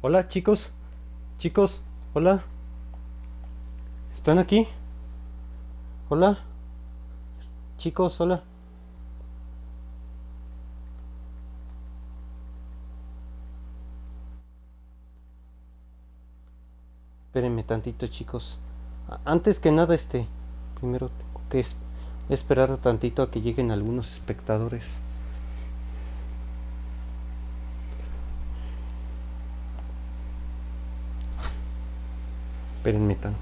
Hola, chicos. Chicos, hola. ¿Están aquí? Hola. Chicos, hola. Espérenme tantito, chicos. Antes que nada, primero tengo que esperar tantito a que lleguen algunos espectadores. Espérenme tan.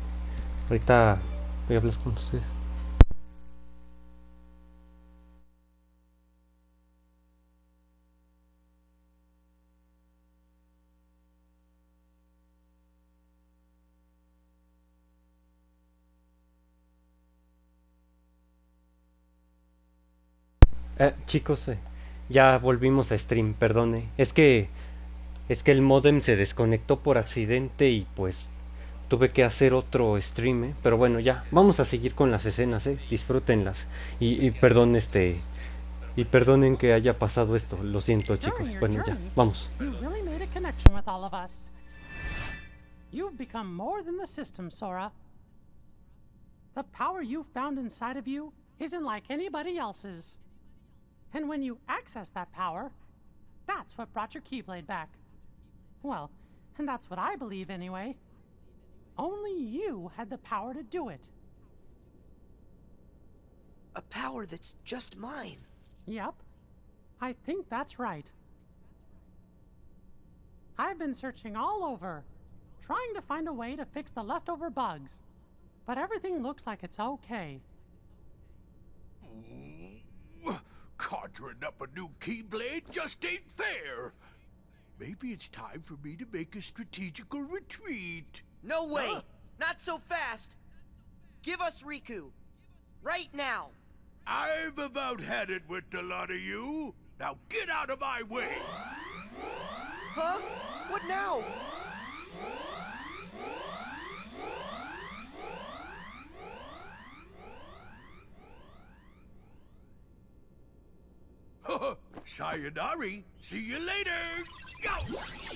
Ahorita voy a hablar con ustedes. Chicos, ya volvimos a stream, perdone. Es que el modem se desconectó por accidente y pues tuve que hacer otro stream, pero bueno, ya, vamos a seguir con las escenas, disfrútenlas. Y perdón, y perdonen que haya pasado esto, lo siento, During chicos. your Bueno, ya, journey, vamos. you really made a connection with all of us. You've become more than the system, Sora. The power you found inside of you isn't like anybody else's. And when you access that power, that's what brought your Keyblade back. Well, and that's what I believe anyway. Only you had the power to do it. A power that's just mine. Yep. I think that's right. I've been searching all over, trying to find a way to fix the leftover bugs. But everything looks like it's okay. Conjuring up a new Keyblade just ain't fair. Maybe it's time for me to make a strategical retreat. No way! Not so fast! Give us Riku. Right now! I've about had it with the lot of you. Now get out of my way! Huh? What now? Sayonari, see you later! Go!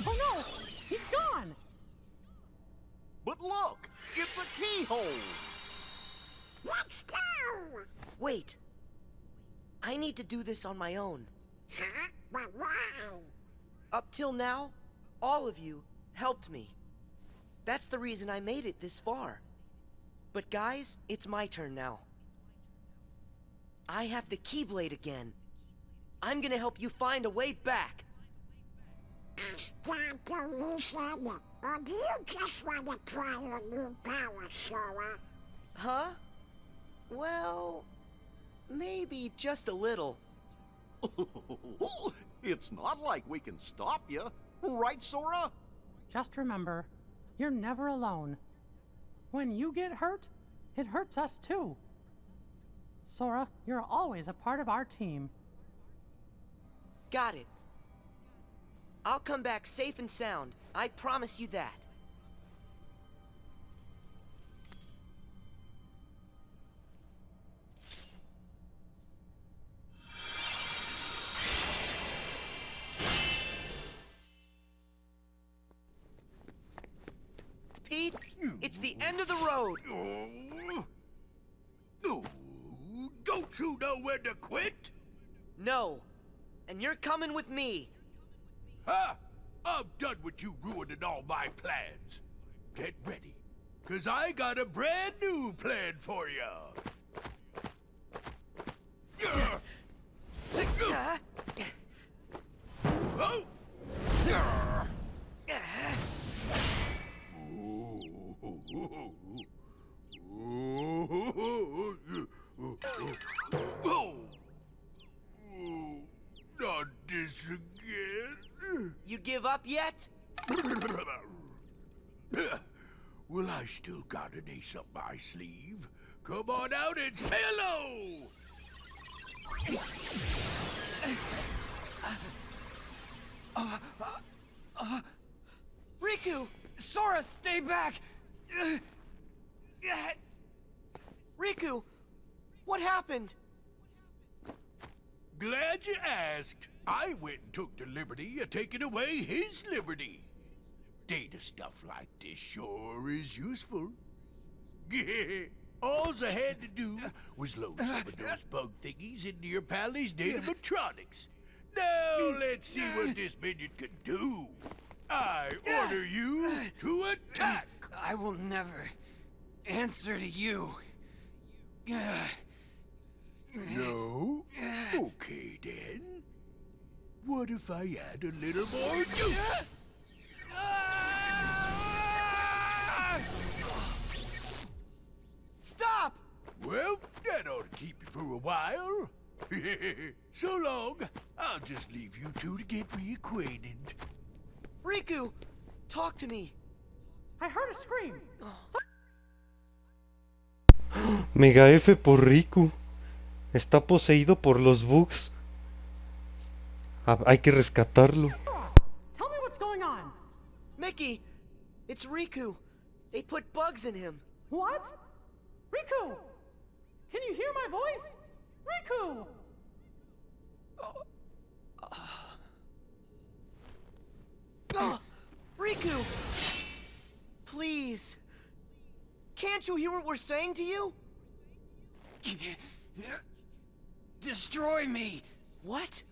Oh no! He's gone! But look, it's a keyhole. Let's go! Wait. I need to do this on my own. Huh? But why? Up till now, all of you helped me. That's the reason I made it this far. But guys, it's my turn now. I have the Keyblade again. I'm gonna help you find a way back. Is that the reason? Or do you just want to try your new power, Sora? Huh? Well, maybe just a little. It's not like we can stop you. Right, Sora? Just remember, you're never alone. When you get hurt, it hurts us too. Sora, you're always a part of our team. Got it. I'll come back safe and sound. I promise you that. Pete, it's the end of the road. Don't you know when to quit? No. And you're coming with me. Huh? I'm done with you ruining all my plans. Get ready, 'cause I got a brand new plan for you. Not this again. You give up yet? Well, I still got an ace up my sleeve. Come on out and say hello! Riku! Sora, stay back! Riku! What happened? Glad you asked. I went and took the liberty of taking away his liberty. Data stuff like this sure is useful. All I had to do was load some of those bug thingies into your pally's datatronics. Now let's see what this minion can do. I order you to attack. I will never answer to you. No? Okay then. What if I add a little more juice? Stop! Well, that ought to keep you for a while. So long. I'll just leave you two to get reacquainted. Riku, talk to me. I heard a scream. Mega F por Riku. Está poseído por los bugs. Hay que rescatarlo. Tell me what's going on. Mickey, it's Riku. They put bugs in him. What? Riku! Can you hear my voice? Riku! Oh, Riku! Please. Can't you hear what we're saying to you? Destroy me! What?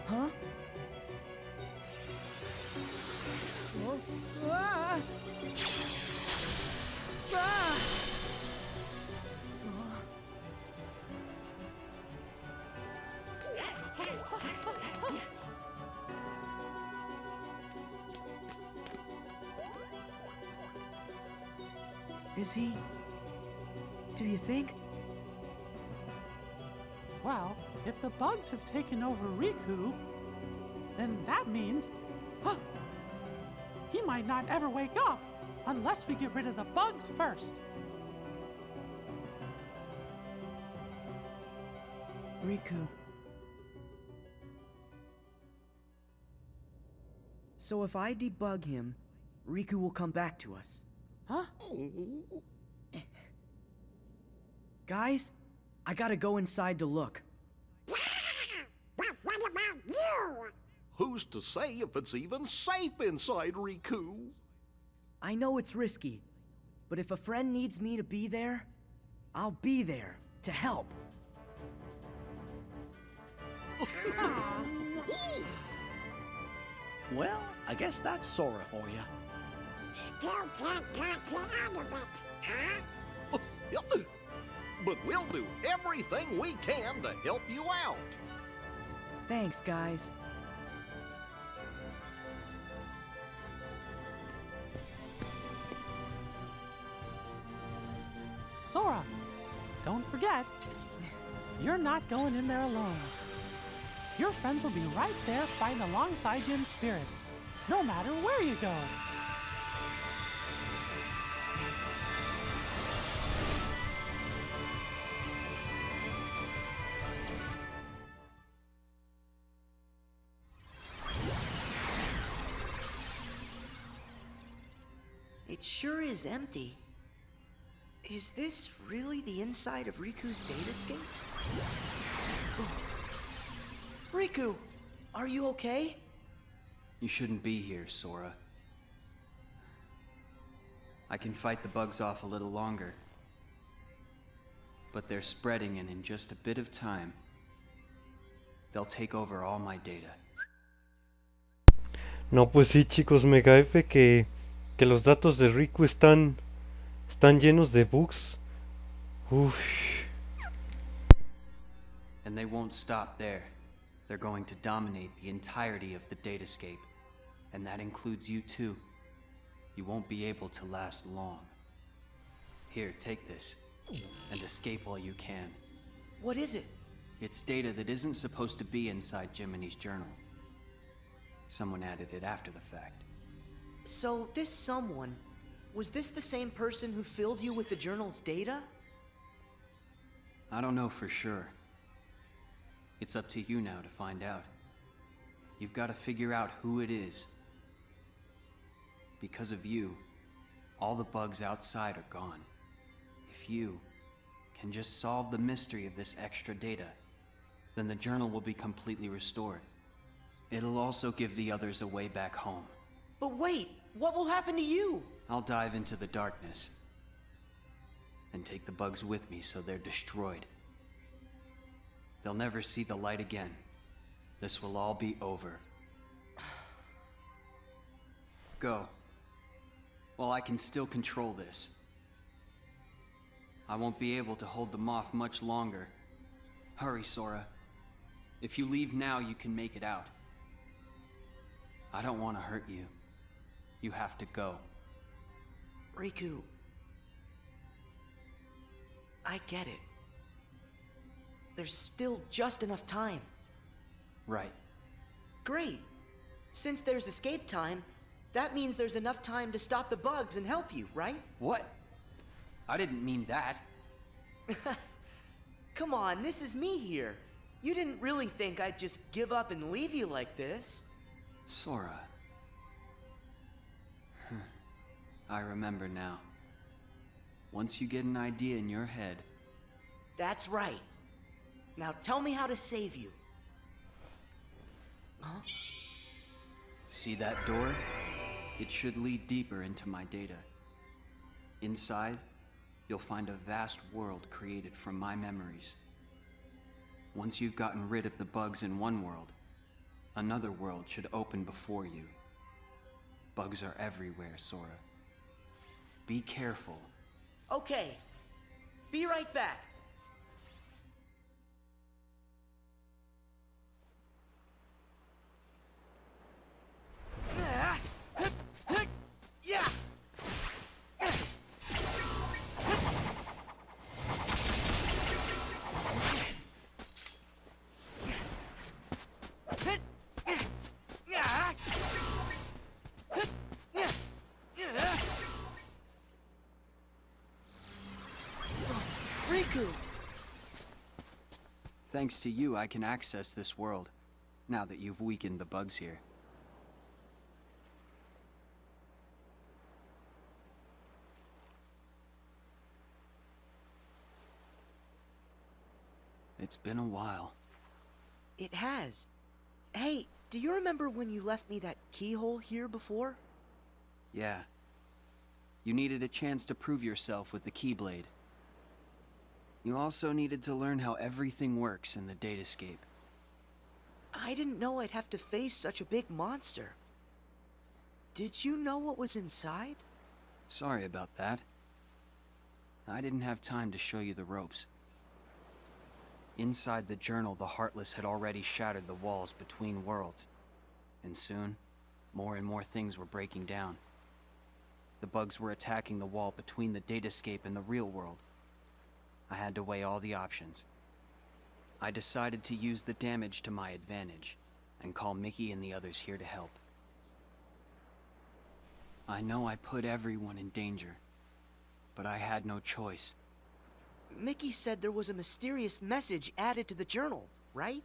Huh? Ah! Ah! Is he? Do you think? Well, if the bugs have taken over Riku, then that means he might not ever wake up unless we get rid of the bugs first. Riku. So if I debug him, Riku will come back to us. Huh? Guys, I gotta go inside to look. But what about you? Who's to say if it's even safe inside Riku? I know it's risky, but if a friend needs me to be there, I'll be there to help. Well, I guess that's Sora for you. Still can't talk you out of it, huh? But we'll do everything we can to help you out. Thanks, guys. Sora, don't forget, you're not going in there alone. Your friends will be right there fighting alongside you in spirit, no matter where you go. It sure is empty. Is this really the inside of Riku's datascape? Riku, are you okay? You shouldn't be here, Sora. I can fight the bugs off a little longer. But they're spreading, and in just a bit of time, they'll take over all my data. No, pues sí, chicos, Mega F, que los datos de Riku están llenos de bugs. Uff. And they won't stop there. They're going to dominate the entirety of the datascape. And that includes you too. You won't be able to last long. Here, take this, and escape while you can. What is it? It's data that isn't supposed to be inside Jiminy's journal. Someone added it after the fact. So, this someone, was this the same person who filled you with the journal's data? I don't know for sure. It's up to you now to find out. You've got to figure out who it is. Because of you, all the bugs outside are gone. If you can just solve the mystery of this extra data, then the journal will be completely restored. It'll also give the others a way back home. But wait, what will happen to you? I'll dive into the darkness and take the bugs with me so they're destroyed. They'll never see the light again. This will all be over. Go. While I can still control this. I won't be able to hold them off much longer. Hurry, Sora. If you leave now, you can make it out. I don't want to hurt you. You have to go. Riku, I get it. There's still just enough time. Right. Great. Since there's escape time, that means there's enough time to stop the bugs and help you, right? What? I didn't mean that. Come on, this is me here. You didn't really think I'd just give up and leave you like this. Sora. I remember now. Once you get an idea in your head... That's right. Now tell me how to save you. Huh? See that door? It should lead deeper into my data. Inside, you'll find a vast world created from my memories. Once you've gotten rid of the bugs in one world, another world should open before you. Bugs are everywhere, Sora. Be careful. Okay. Be right back. Yeah. Riku! Thanks to you, I can access this world, now that you've weakened the bugs here. It's been a while. It has. Hey, do you remember when you left me that keyhole here before? Yeah. You needed a chance to prove yourself with the Keyblade. You also needed to learn how everything works in the datascape. I didn't know I'd have to face such a big monster. Did you know what was inside? Sorry about that. I didn't have time to show you the ropes. Inside the journal, the Heartless had already shattered the walls between worlds. And soon, more and more things were breaking down. The bugs were attacking the wall between the datascape and the real world. I had to weigh all the options. I decided to use the damage to my advantage, and call Mickey and the others here to help. I know I put everyone in danger, but I had no choice. Mickey said there was a mysterious message added to the journal, right?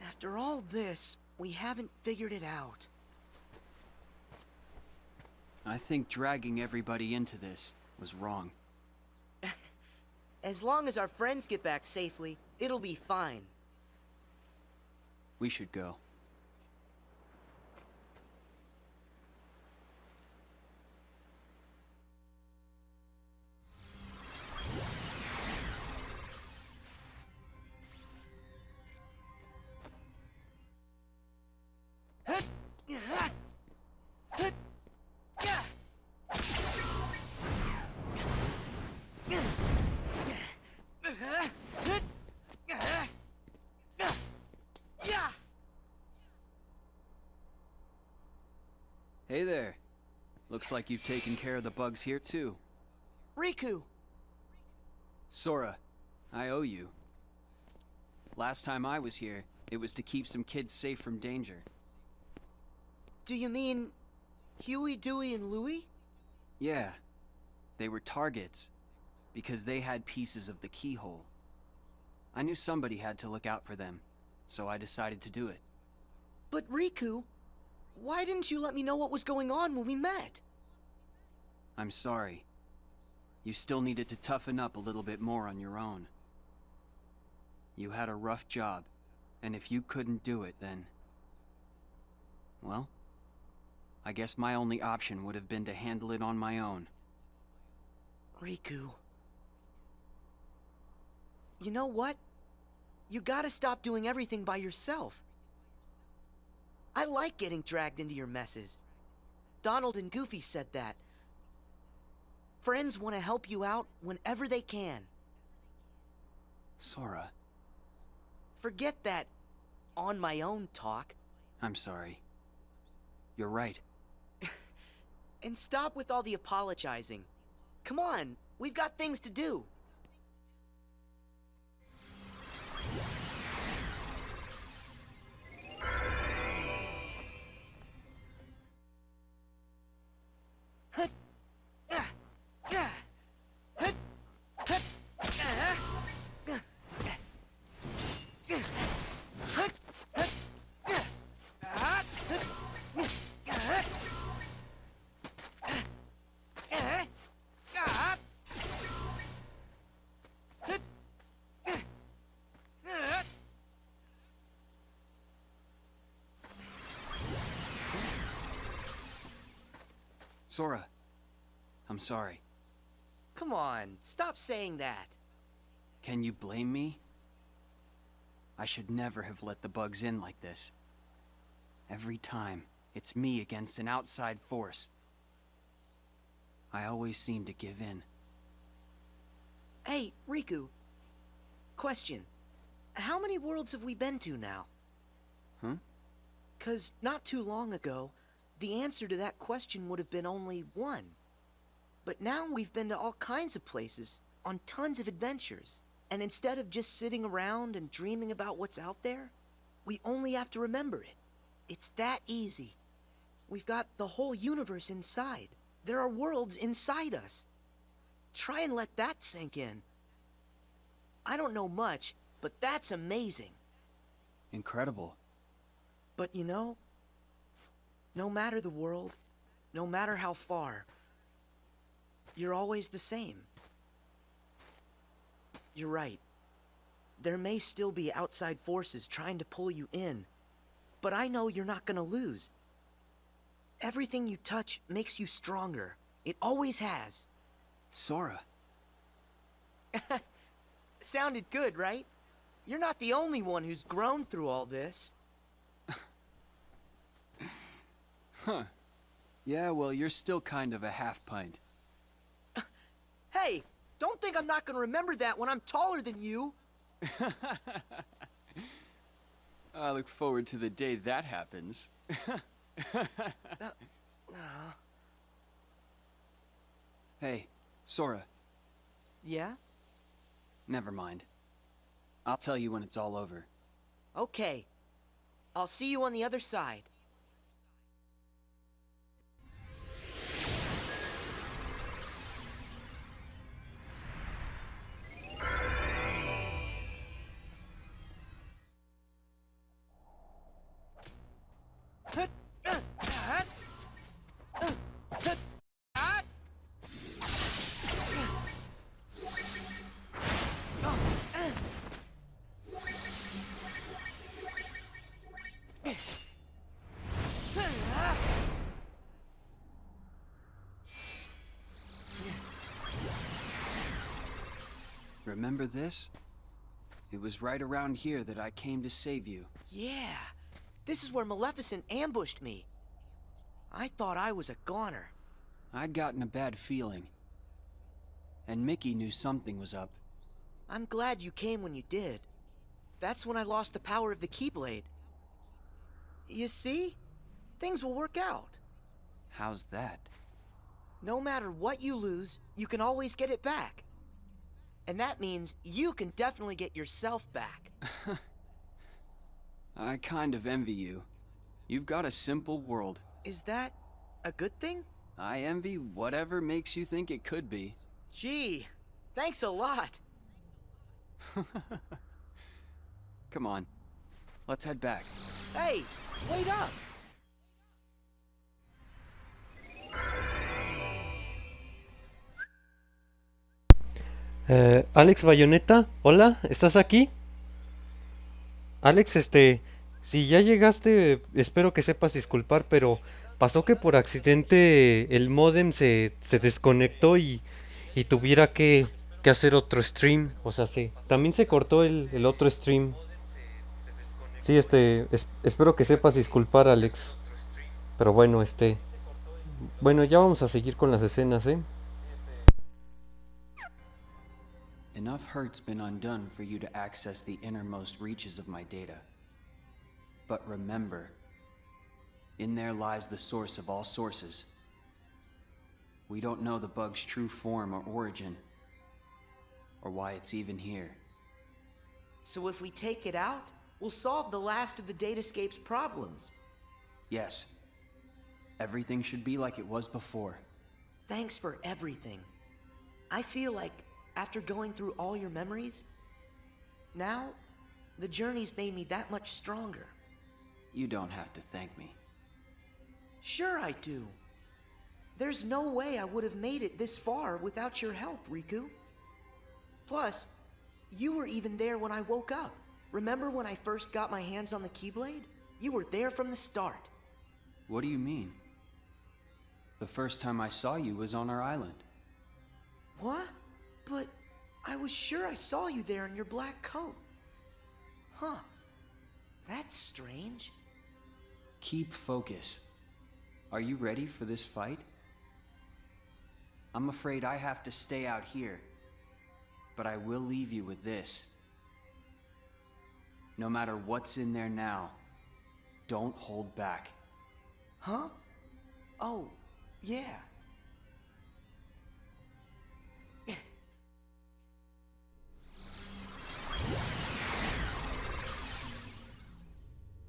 After all this, we haven't figured it out. I think dragging everybody into this was wrong. As long as our friends get back safely, it'll be fine. We should go. Hey there. Looks like you've taken care of the bugs here too. Riku! Sora, I owe you. Last time I was here, it was to keep some kids safe from danger. Do you mean Huey, Dewey, and Louie? Yeah, they were targets, because they had pieces of the keyhole. I knew somebody had to look out for them, so I decided to do it. But Riku, why didn't you let me know what was going on when we met? I'm sorry. You still needed to toughen up a little bit more on your own. You had a rough job, and if you couldn't do it, then... well, I guess my only option would have been to handle it on my own. Riku... you know what? You gotta stop doing everything by yourself. I like getting dragged into your messes. Donald and Goofy said that. Friends want to help you out whenever they can. Sora. Forget that on my own talk. I'm sorry. You're right. And stop with all the apologizing. Come on, we've got things to do. Sora, I'm sorry. Come on, stop saying that. Can you blame me? I should never have let the bugs in like this. Every time, it's me against an outside force. I always seem to give in. Hey, Riku. Question. How many worlds have we been to now? Huh? 'Cause not too long ago, the answer to that question would have been only one. But now we've been to all kinds of places, on tons of adventures. And instead of just sitting around and dreaming about what's out there, we only have to remember it. It's that easy. We've got the whole universe inside. There are worlds inside us. Try and let that sink in. I don't know much, but that's amazing. Incredible. But you know, no matter the world, no matter how far, you're always the same. You're right. There may still be outside forces trying to pull you in, but I know you're not gonna lose. Everything you touch makes you stronger. It always has. Sora. Sounded good, right? You're not the only one who's grown through all this. Huh. Yeah, well, you're still kind of a half-pint. Hey, don't think I'm not gonna remember that when I'm taller than you. I look forward to the day that happens. Hey, Sora. Yeah? Never mind. I'll tell you when it's all over. Okay. I'll see you on the other side. Remember this? It was right around here that I came to save you. Yeah. This is where Maleficent ambushed me. I thought I was a goner. I'd gotten a bad feeling. And Mickey knew something was up. I'm glad you came when you did. That's when I lost the power of the Keyblade. You see? Things will work out. How's that? No matter what you lose, you can always get it back. And that means you can definitely get yourself back. I kind of envy you. You've got a simple world. Is that A good thing? I envy whatever makes you think it could be. Gee, thanks a lot. Come on, let's head back. Hey, wait up! Alex Bayonetta, hola, ¿estás aquí? Alex, si ya llegaste, espero que sepas disculpar, pero pasó que por accidente el modem se desconectó y tuviera que hacer otro stream. O sea, sí, también se cortó el otro stream. Sí, espero que sepas disculpar, Alex. Pero bueno, bueno, ya vamos a seguir con las escenas, ¿eh? Enough hurt's been undone for you to access the innermost reaches of my data. But remember, in there lies the source of all sources. We don't know the bug's true form or origin, or why it's even here. So if we take it out, we'll solve the last of the Datascape's problems. Yes. Everything should be like it was before. Thanks for everything. I feel like, after going through all your memories, now, the journey's made me that much stronger. You don't have to thank me. Sure I do. There's no way I would have made it this far without your help, Riku. Plus, you were even there when I woke up. Remember when I first got my hands on the Keyblade? You were there from the start. What do you mean? The first time I saw you was on our island. What? But I was sure I saw you there in your black coat. Huh. That's strange. Keep focus. Are you ready for this fight? I'm afraid I have to stay out here, but I will leave you with this. No matter what's in there now, don't hold back. Huh? Oh, yeah.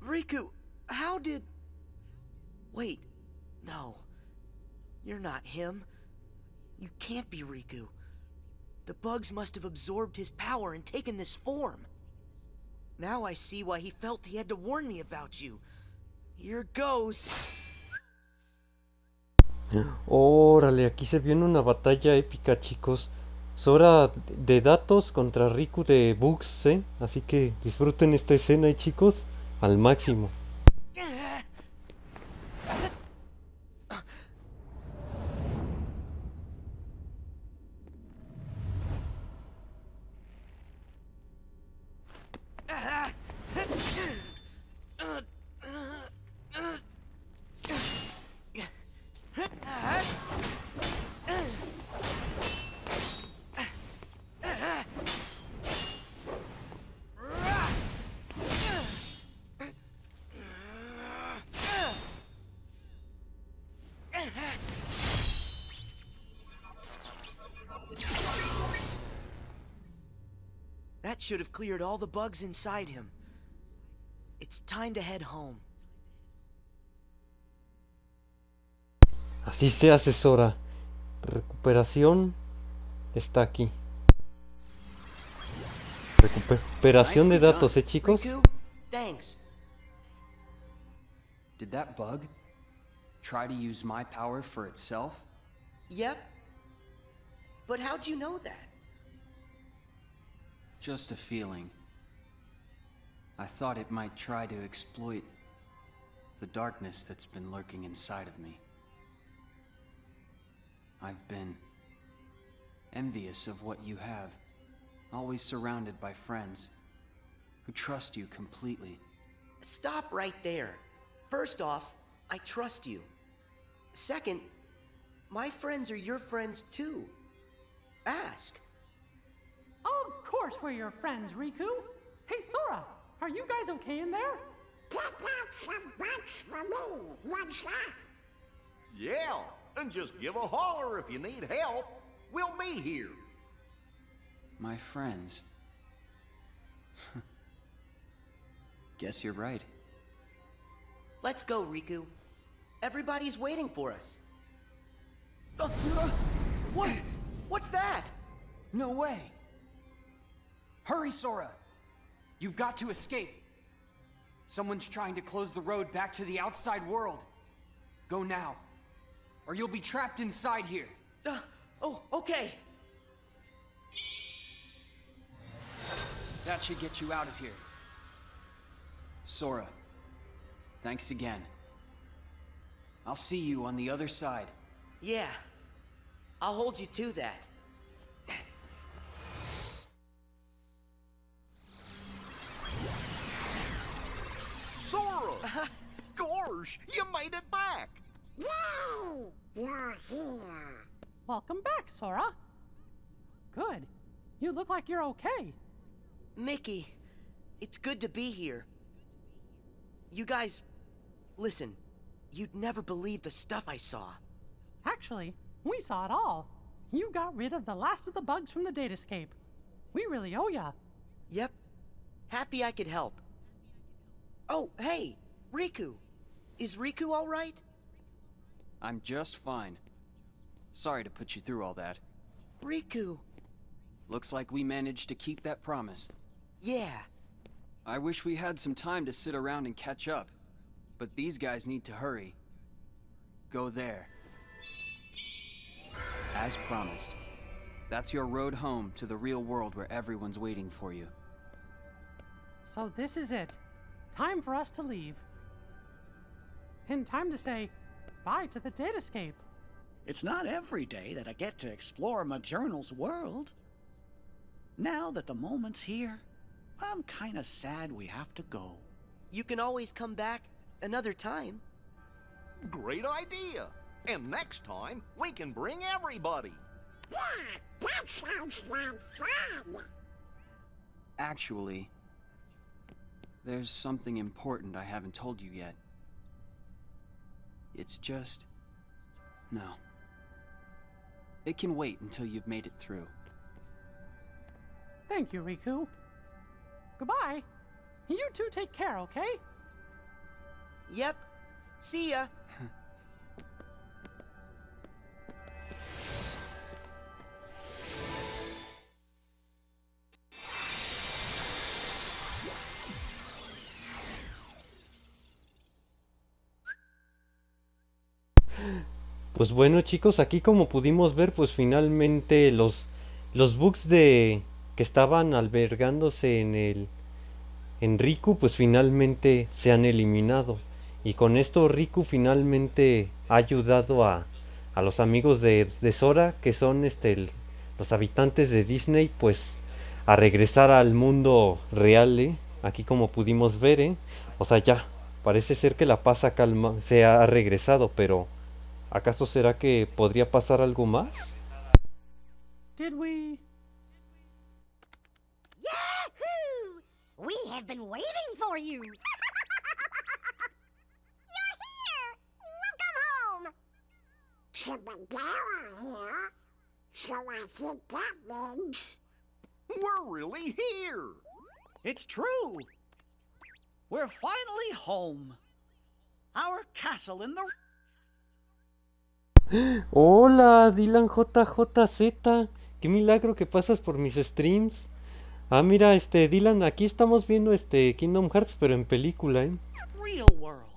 Riku, how did... Wait, no. You're not him. You can't be Riku. The bugs must have absorbed his power and taken this form. Now I see why he felt he had to warn me about you. Here goes. Órale, aquí se viene una batalla épica, chicos. Sora de datos contra Riku de bugs, ¿eh? Así que disfruten esta escena, chicos, al máximo. That should have cleared all the bugs inside him. It's time to head home. Así se hace, Sora. Recuperación está aquí. Recuperación de datos, chicos. Riku, thanks. Did that bug try to use my power for itself? Yep. But how'd you know that? Just a feeling. I thought it might try to exploit the darkness that's been lurking inside of me. I've been envious of what you have, always surrounded by friends who trust you completely. Stop right there. First off, I trust you. Second, my friends are your friends too. Ask. Of course we're your friends, Riku. Hey, Sora, are you guys okay in there? Pick out some bugs for me, what's that? Yeah, and just give a holler if you need help. We'll be here. My friends. Guess you're right. Let's go, Riku. Everybody's waiting for us. What? What's that? No way! Hurry, Sora! You've got to escape. Someone's trying to close the road back to the outside world. Go now, or you'll be trapped inside here. Okay. That should get you out of here. Sora, thanks again. I'll see you on the other side. Yeah. I'll hold you to that. Sora! Gorge, you made it back! Yay! You're here. Welcome back, Sora. Good. You look like you're okay. Mickey, it's good to be here. You guys, listen, you'd never believe the stuff I saw. Actually, we saw it all. You got rid of the last of the bugs from the datascape. We really owe ya. Yep. Happy I could help. Oh, hey, Riku. Is Riku all right? I'm just fine. Sorry to put you through all that. Riku. Looks like we managed to keep that promise. Yeah. I wish we had some time to sit around and catch up, but these guys need to hurry. Go there. As promised. That's your road home to the real world where everyone's waiting for you. So this is it. Time for us to leave. And time to say bye to the datascape. It's not every day that I get to explore my journal's world. Now that the moment's here, I'm kinda sad we have to go. You can always come back another time. Great idea! And next time, we can bring everybody! Yeah, that sounds like fun. Actually, there's something important I haven't told you yet. It's just... no. It can wait until you've made it through. Thank you, Riku. Goodbye. You two take care, okay? Yep. See ya. Pues bueno, chicos, aquí como pudimos ver, pues finalmente los bugs que estaban albergándose en Riku, pues finalmente se han eliminado. Y con esto Riku finalmente ha ayudado a los amigos de Sora, que son los habitantes de Disney, pues a regresar al mundo real, aquí como pudimos ver, o sea, ya parece ser que la paz se ha regresado, pero ¿acaso será que podría pasar algo más? Did we? Yahoo! We have been waiting for you. You're here. Welcome home. Chibadara here. So I think that means... We're really here! It's true! We're finally home. Our castle in the... Hola, Dylan JJZ. Qué milagro que pasas por mis streams. Ah, mira, Dylan, aquí estamos viendo Kingdom Hearts, pero en película, real world.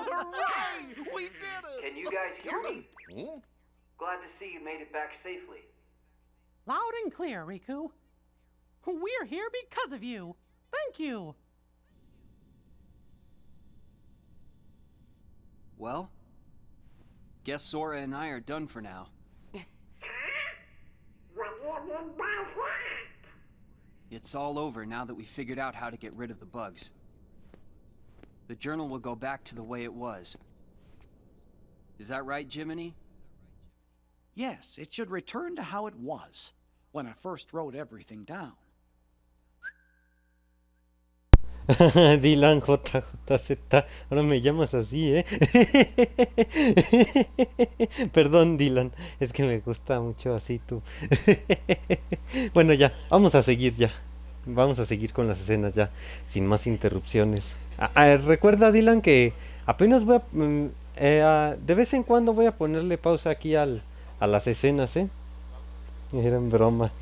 Hooray! We did it! Can you guys hear me? Hmm? Glad to see you made it back safely. Loud and clear, Riku. We're here because of you. Thank you. Well, guess Sora and I are done for now. What do you mean by that? It's all over now that we figured out how to get rid of the bugs. The journal will go back to the way it was. Is that right, Jiminy? Yes, it should return to how it was when I first wrote everything down. Dylan JJZ, ahora me llamas así, Perdón, Dylan, es que me gusta mucho así tú. Bueno, ya, vamos a seguir ya. Vamos a seguir con las escenas ya, sin más interrupciones. Recuerda, Dylan, que apenas voy a... de vez en cuando voy a ponerle pausa aquí a las escenas, ¿eh? Era en broma.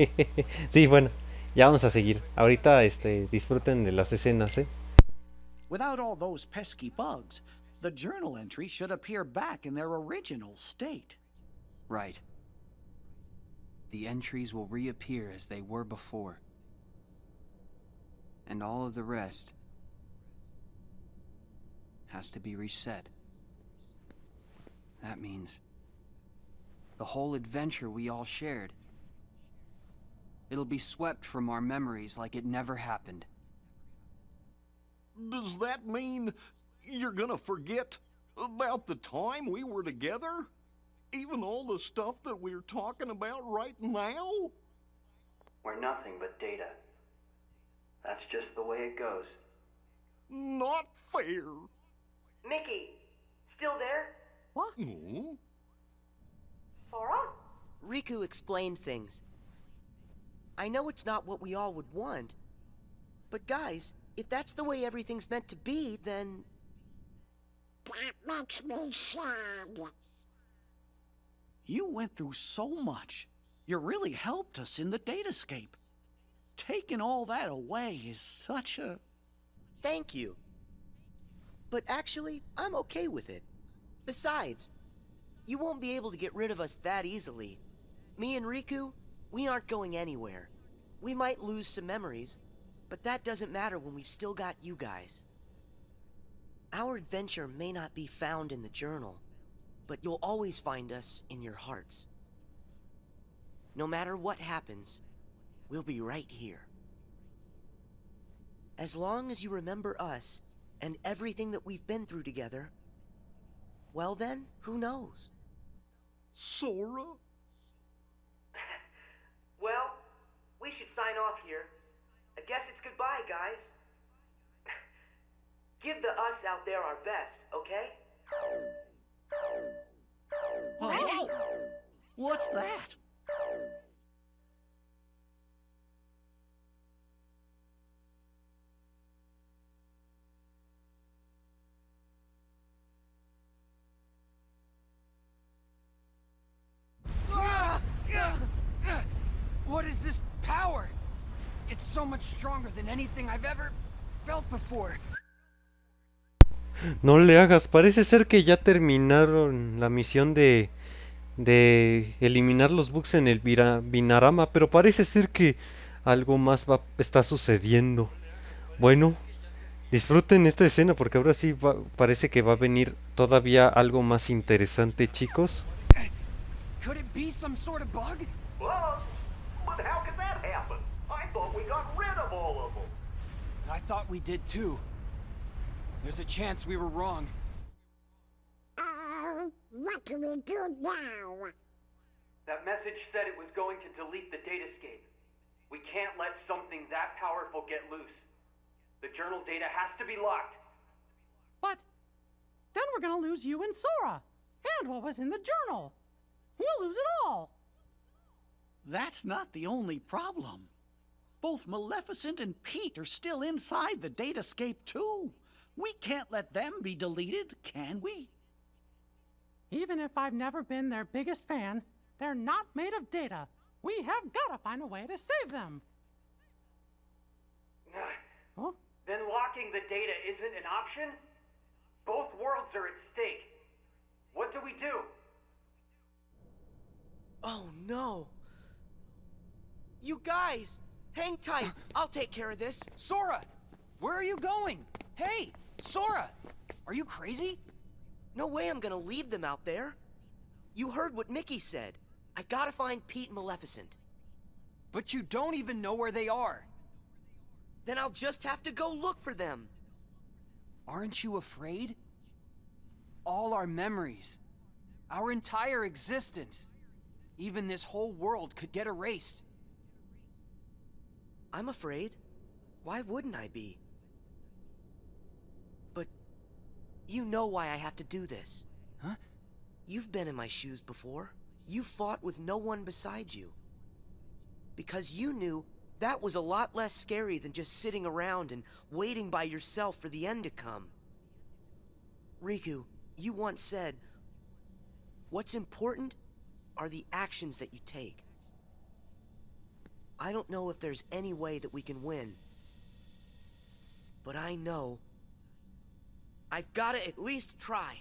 Sí, bueno, ya vamos a seguir. Ahorita, disfruten de las escenas, ¿eh? Without all those pesky bugs, the journal entry should appear back in their original state. Right. The entries will reappear as they were before. And all of the rest has to be reset. That means the whole adventure we all shared. It'll be swept from our memories like it never happened. Does that mean you're gonna forget about the time we were together? Even all the stuff that we're talking about right now? We're nothing but data. That's just the way it goes. Not fair. Mickey, still there? What? Hmm? Sora? Riku explained things. I know it's not what we all would want, but guys, if that's the way everything's meant to be, then... That makes me sad. You went through so much. You really helped us in the datascape. Taking all that away is such a... Thank you. But actually, I'm okay with it. Besides, you won't be able to get rid of us that easily. Me and Riku, we aren't going anywhere. We might lose some memories, but that doesn't matter when we've still got you guys. Our adventure may not be found in the journal, but you'll always find us in your hearts. No matter what happens, we'll be right here. As long as you remember us and everything that we've been through together, well then, who knows? Sora? Well, we should sign off here. I guess it's goodbye, guys. Give the us out there our best, okay? Hey! What's that? What is this power? It's so much stronger than anything I've ever felt before. No le hagas, parece ser que ya terminaron la misión de eliminar los bugs en el Binarama, pero parece ser que algo más está sucediendo. Bueno, disfruten esta escena porque ahora sí parece que va a venir todavía algo más interesante, chicos. Could it be some sort of bug? Well, but how could that happen? I thought we got rid of all of them. I thought we did too. There's a chance we were wrong. What do we do now? That message said it was going to delete the datascape. We can't let something that powerful get loose. The journal data has to be locked. But then we're gonna lose you and Sora, and what was in the journal. We'll lose it all. That's not the only problem. Both Maleficent and Pete are still inside the datascape too. We can't let them be deleted, can we? Even if I've never been their biggest fan, they're not made of data. We have gotta find a way to save them. Huh? Then locking the data isn't an option? Both worlds are at stake. What do we do? Oh no. You guys, hang tight. I'll take care of this. Sora! Where are you going? Hey, Sora! Are you crazy? No way I'm gonna leave them out there. You heard what Mickey said. I gotta find Pete and Maleficent. But you don't even know where they are. Then I'll just have to go look for them. Aren't you afraid? All our memories, our entire existence, even this whole world could get erased. I'm afraid. Why wouldn't I be? But you know why I have to do this. Huh? You've been in my shoes before. You fought with no one beside you. Because you knew That was a lot less scary than just sitting around and waiting by yourself for the end to come. Riku, you once said, what's important are the actions that you take. I don't know if there's any way that we can win, but I know I've got to at least try.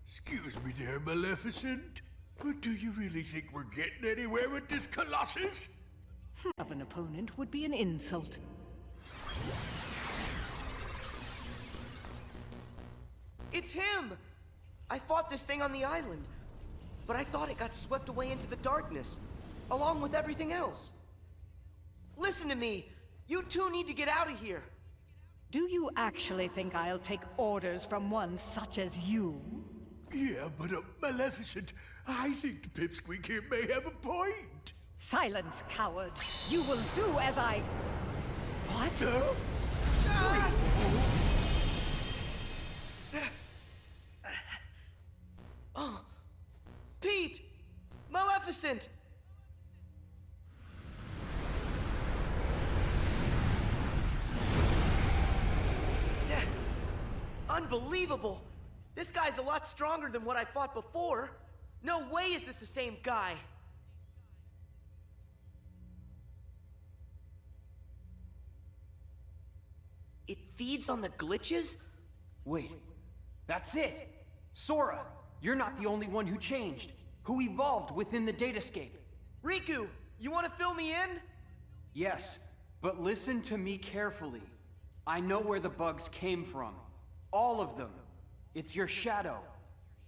Excuse me there, Maleficent, but do you really think we're getting anywhere with this Colossus? Of an opponent would be an insult. It's him! I fought this thing on the island, but I thought it got swept away into the darkness, along with everything else. Listen to me! You two need to get out of here! Do you actually think I'll take orders from one such as you? Yeah, but Maleficent, I think the pipsqueak here may have a point. Silence, coward! You will do as I... What? Oh, Pete! Maleficent! Unbelievable! This guy's a lot stronger than what I fought before. No way is this the same guy. It feeds on the glitches? Wait, that's it! Sora, you're not the only one who changed, who evolved within the datascape. Riku, you want to fill me in? Yes, but listen to me carefully. I know where the bugs came from. All of them. It's your shadow.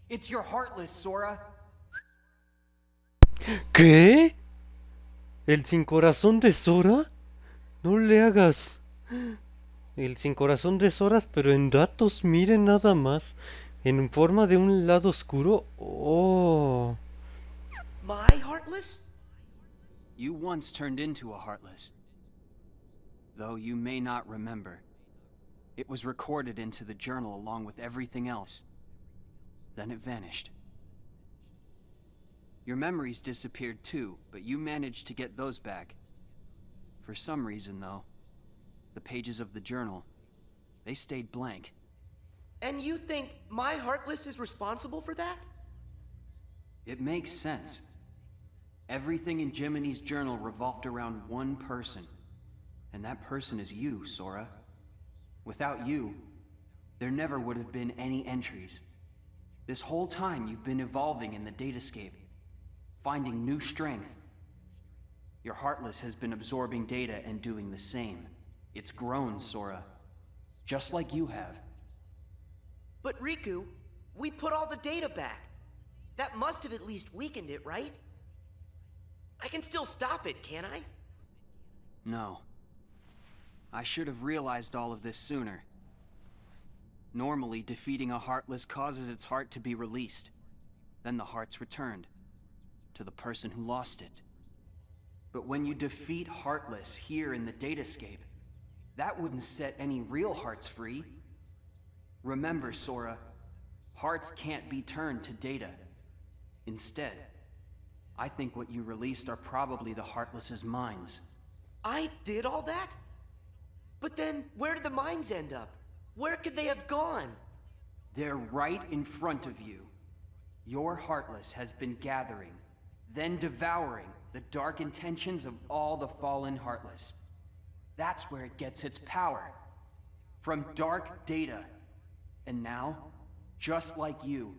It's your Heartless, Sora. ¿Qué? ¿El sin corazón de Sora? No le hagas. El sin corazón de Sora, pero en datos, miren nada más. En forma de un lado oscuro. Oh. My Heartless? You once turned into a Heartless. Though you may not remember. It was recorded into the journal along with everything else. Then it vanished. Your memories disappeared too, but you managed to get those back. For some reason, though, the pages of the journal, they stayed blank. And you think my Heartless is responsible for that? It makes sense. Everything in Jiminy's journal revolved around one person. And that person is you, Sora. Without you, there never would have been any entries. This whole time you've been evolving in the datascape, finding new strength. Your Heartless has been absorbing data and doing the same. It's grown, Sora. Just like you have. But Riku, we put all the data back. That must have at least weakened it, right? I can still stop it, can't I? No. I should have realized all of this sooner. Normally, defeating a Heartless causes its heart to be released. Then the heart's returned to the person who lost it. But when you defeat Heartless here in the datascape, that wouldn't set any real hearts free. Remember, Sora, hearts can't be turned to data. Instead, I think what you released are probably the Heartless's minds. I did all that? But then, where did the mines end up? Where could they have gone? They're right in front of you. Your Heartless has been gathering, then devouring the dark intentions of all the fallen Heartless. That's where it gets its power. From dark data. And now, just like you,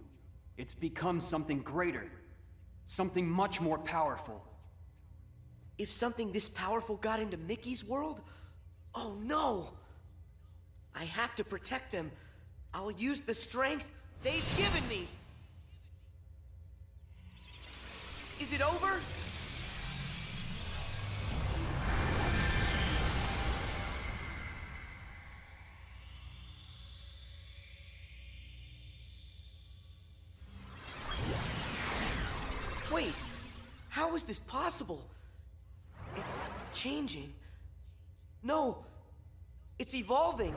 it's become something greater. Something much more powerful. If something this powerful got into Mickey's world? Oh no! I have to protect them. I'll use the strength they've given me. Is it over? Wait, how is this possible? It's changing. No, it's evolving.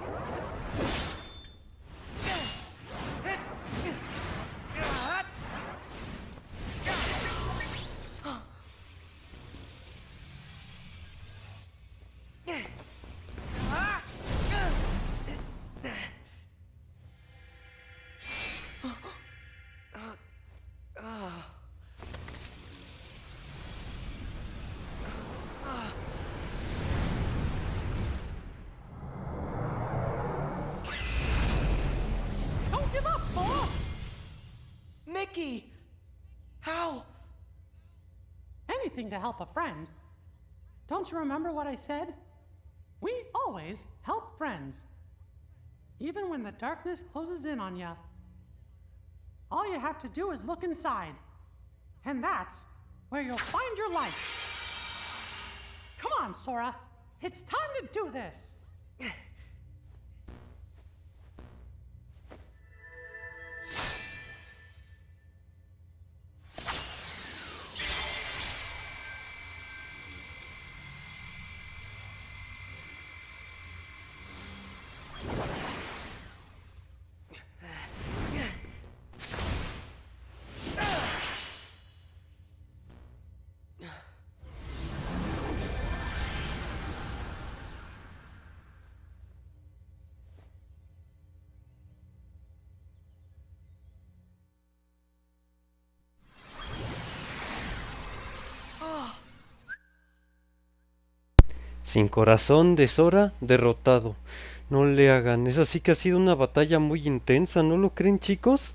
Sora? Mickey! How? Anything to help a friend. Don't you remember what I said? We always help friends. Even when the darkness closes in on you. All you have to do is look inside. And that's where you'll find your light. Come on, Sora. It's time to do this. Sin corazón de Sora derrotado. No le hagan, eso sí que ha sido una batalla muy intensa, ¿no lo creen, chicos?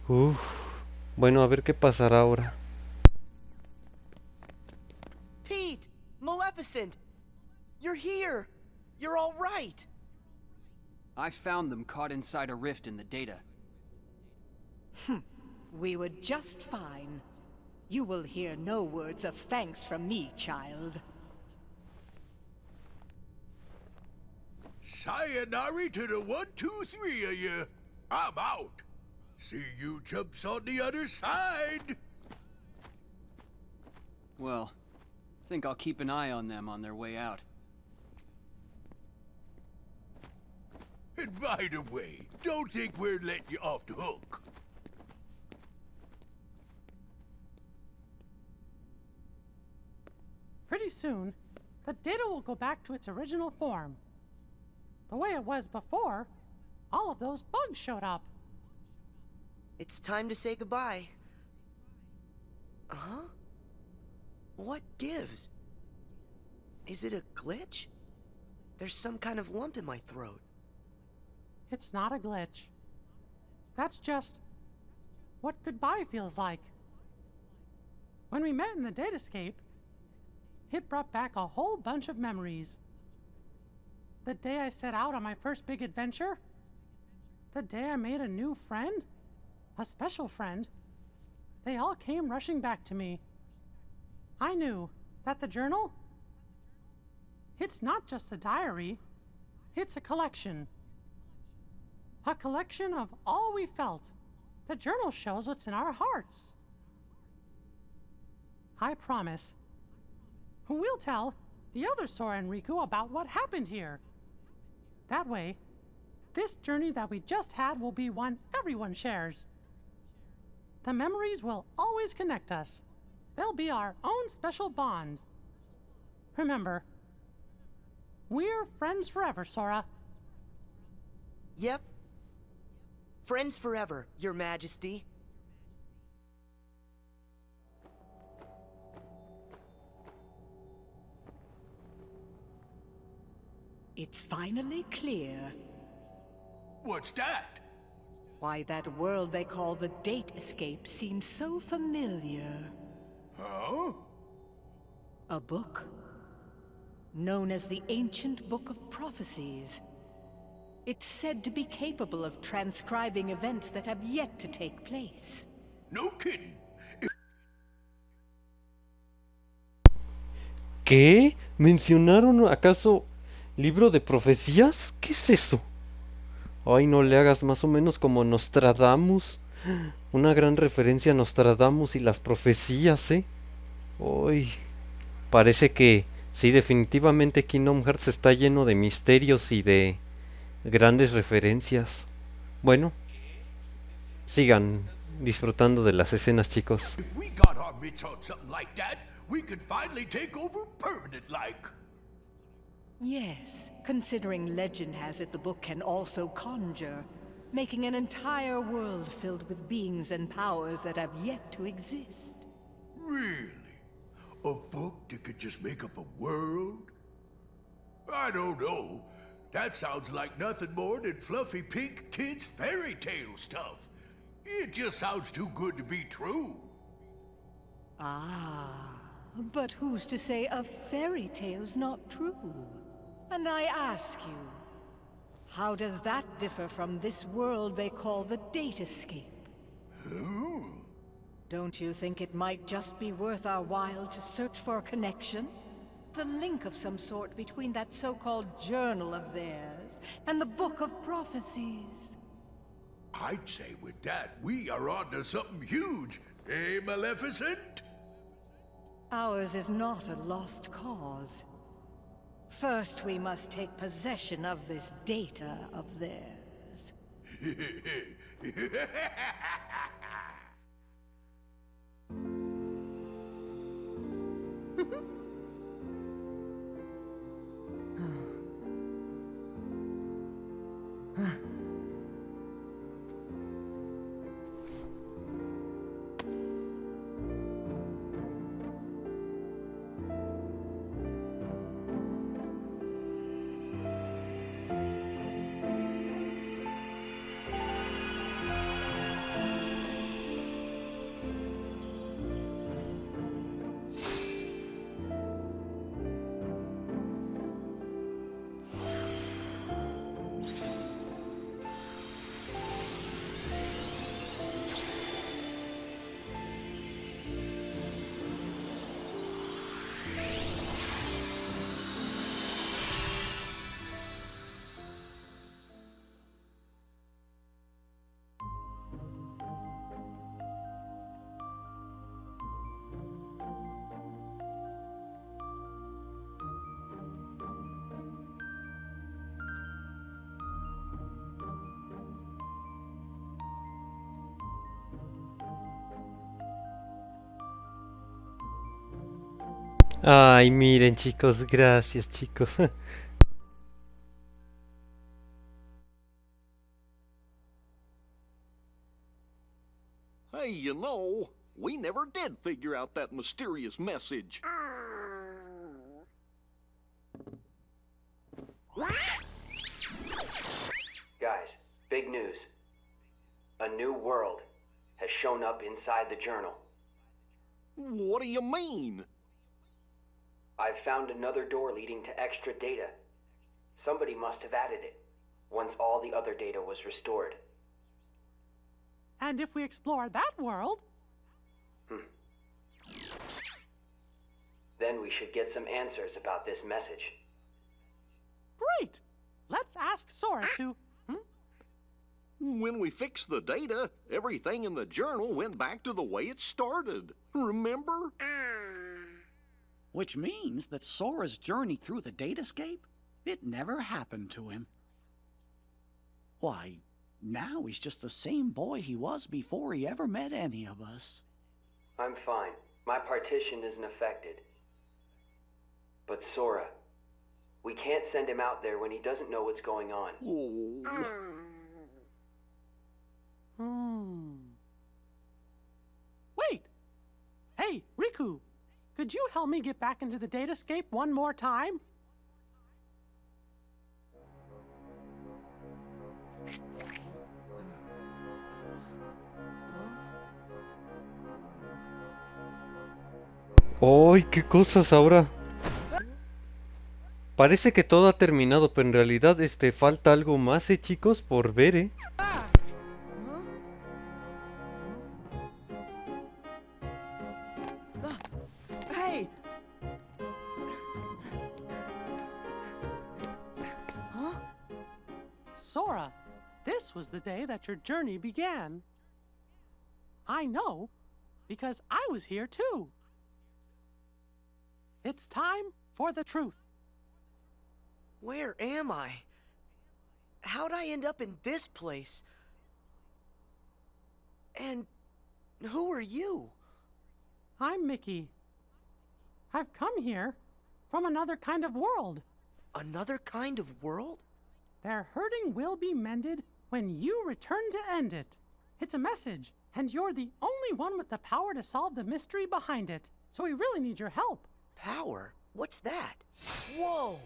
Uf. Bueno, a ver qué pasará ahora. Pete! Maleficent! You're here! You're all right! I found them caught inside a rift in the data. We were just fine. You will hear no words of thanks from me, child. Sayonara to the 1, 2, 3 of you. I'm out. See you chumps on the other side. Well, I think I'll keep an eye on them on their way out. And by the way, don't think we're letting you off the hook. Pretty soon, the data will go back to its original form. The way it was before, all of those bugs showed up. It's time to say goodbye. Huh? What gives? Is it a glitch? There's some kind of lump in my throat. It's not a glitch. That's just what goodbye feels like. When we met in the datascape, it brought back a whole bunch of memories. The day I set out on my first big adventure, the day I made a new friend, a special friend, they all came rushing back to me. I knew that the journal, it's not just a diary, it's a collection. A collection of all we felt. The journal shows what's in our hearts. I promise, we'll tell the other Sora and Riku about what happened here. That way, this journey that we just had will be one everyone shares. The memories will always connect us. They'll be our own special bond. Remember, we're friends forever, Sora. Yep. Friends forever, Your Majesty. It's finally clear. What's that? Why that world they call the Date Escape seems so familiar. Huh? A book. Known as the Ancient Book of Prophecies. It's said to be capable of transcribing events that have yet to take place. No kidding. ¿Qué? ¿Mencionaron acaso libro de profecías? ¿Qué es eso? Ay, no le hagas, más o menos como Nostradamus. Una gran referencia a Nostradamus y las profecías, ¿eh? Uy, parece que sí, definitivamente Kingdom Hearts está lleno de misterios y de grandes referencias. Bueno, sigan disfrutando de las escenas, chicos. If we got our mitts on something like that, we could finally take over permanent-like. Yes, considering legend has it the book can also conjure, making an entire world filled with beings and powers that have yet to exist. Really? A book that could just make up a world? I don't know. That sounds like nothing more than fluffy pink kids' fairy tale stuff. It just sounds too good to be true. Ah, but who's to say a fairy tale's not true? And I ask you, how does that differ from this world they call the Datascape? Don't you think it might just be worth our while to search for a connection? A link of some sort between that so-called journal of theirs and the Book of Prophecies? I'd say with that, we are onto something huge. Eh, Maleficent? Ours is not a lost cause. First, we must take possession of this data of theirs. Ay, miren chicos, gracias chicos. Hey, you know, we never did figure out that mysterious message. Guys, big news. A new world has shown up inside the journal. What do you mean? I've found another door leading to extra data. Somebody must have added it, once all the other data was restored. And if we explore that world... Then we should get some answers about this message. Great! Let's ask Sora to... When we fixed the data, everything in the journal went back to the way it started. Remember? Which means that Sora's journey through the Datascape, it never happened to him. Why, now he's just the same boy he was before he ever met any of us. I'm fine. My partition isn't affected. But Sora, we can't send him out there when he doesn't know what's going on. Wait! Hey, Riku! Could you help me get back into the Datascape one more time? ¡Ay, qué cosas ahora! Parece que todo ha terminado, pero en realidad falta algo más, chicos, por ver, Hey! Huh? Sora, this was the day that your journey began. I know, because I was here too. It's time for the truth. Where am I? How'd I end up in this place? And who are you? I'm Mickey. I've come here from another kind of world. Another kind of world? Their hurting will be mended when you return to end it. It's a message, and you're the only one with the power to solve the mystery behind it. So we really need your help. Power? What's that? Whoa!